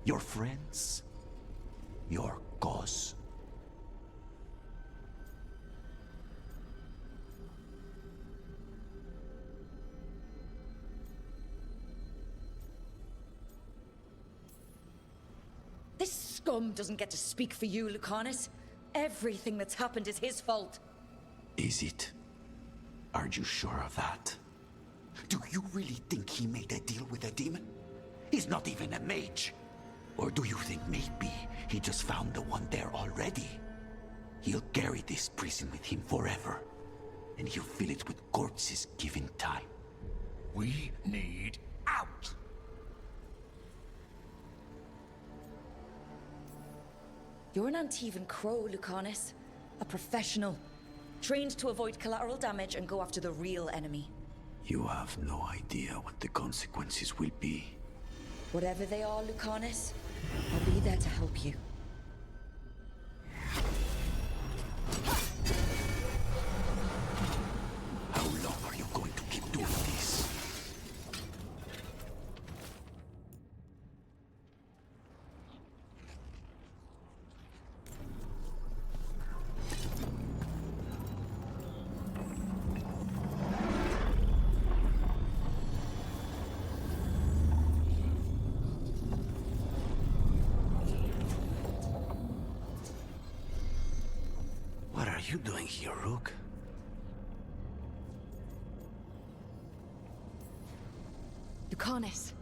Your friends? Your cause? This scum doesn't get to speak for you, Lucanus. Everything that's happened is his fault. Is it? Are you sure of that? Do you really think he made a deal with a demon? He's not even a mage. Or do you think maybe he just found the one there already? He'll carry this prison with him forever. And he'll fill it with corpses given time. We need out! You're an Antivan crow, Lucanus. A professional. Trained to avoid collateral damage and go after the real enemy. You have no idea what the consequences will be. Whatever they are, Lucanus, I'll be there to help you. How long are you going to keep doing this? you doing here, Rook? Lucanus.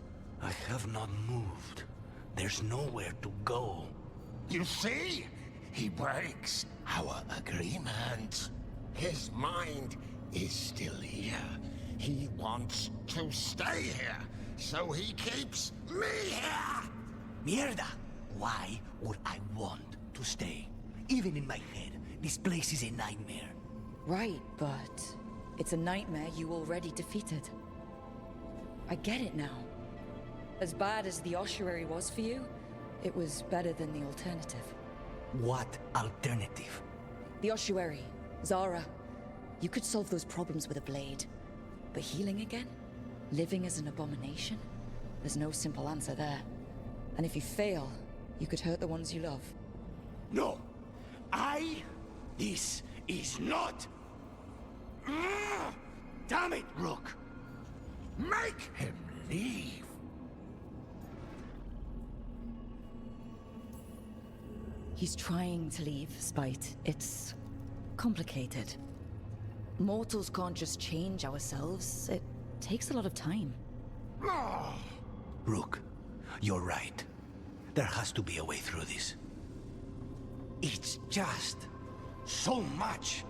I have not moved. There's nowhere to go. You see? He breaks our agreement. His mind is still here. He wants to stay here, so he keeps me here! Mierda! Why would I want to stay? Even in my head, this place is a nightmare. Right, but it's a nightmare you already defeated. I get it now. As bad as the ossuary was for you, it was better than the alternative. What alternative? The ossuary, Zara. You could solve those problems with a blade. But healing again? Living as an abomination? There's no simple answer there. And if you fail, you could hurt the ones you love. No! This is not... Damn it, Rook! Make him leave! He's trying to leave, Spite. It's complicated. Mortals can't just change ourselves. It takes a lot of time. Rook, you're right. There has to be a way through this. It's just so much.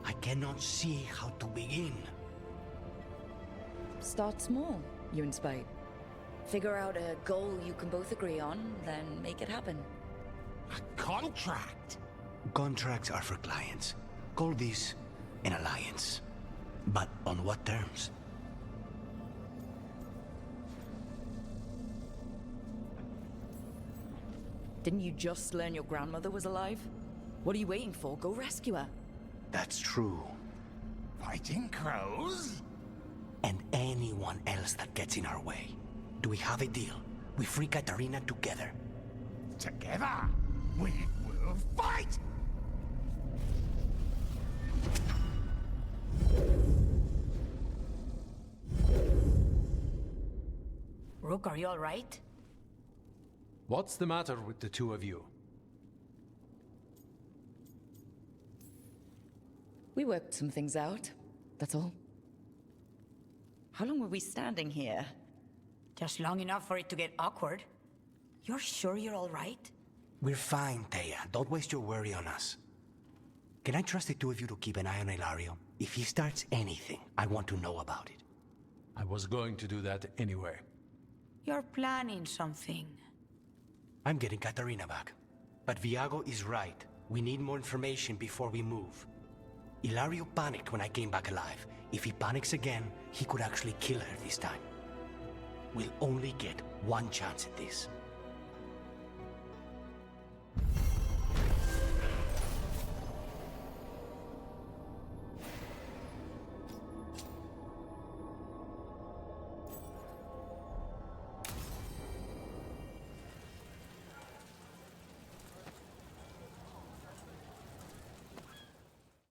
I cannot see how to begin. Start small, you and Spite. Figure out a goal you can both agree on, then make it happen. A contract? Contracts are for clients. Call this an alliance. But on what terms? Didn't you just learn your grandmother was alive? What are you waiting for? Go rescue her. That's true. Fighting crows? And anyone else that gets in our way. Do we have a deal? We free Katarina together. Together? We will fight! Rook, are you all right? What's the matter with the two of you? We worked some things out, that's all. How long were we standing here? Just long enough for it to get awkward. You're sure you're all right? We're fine, Thea. Don't waste your worry on us. Can I trust the two of you to keep an eye on Ilario? If he starts anything, I want to know about it. I was going to do that anyway. You're planning something. I'm getting Katarina back. But Viago is right. We need more information before we move. Ilario panicked when I came back alive. If he panics again, he could actually kill her this time. We'll only get one chance at this.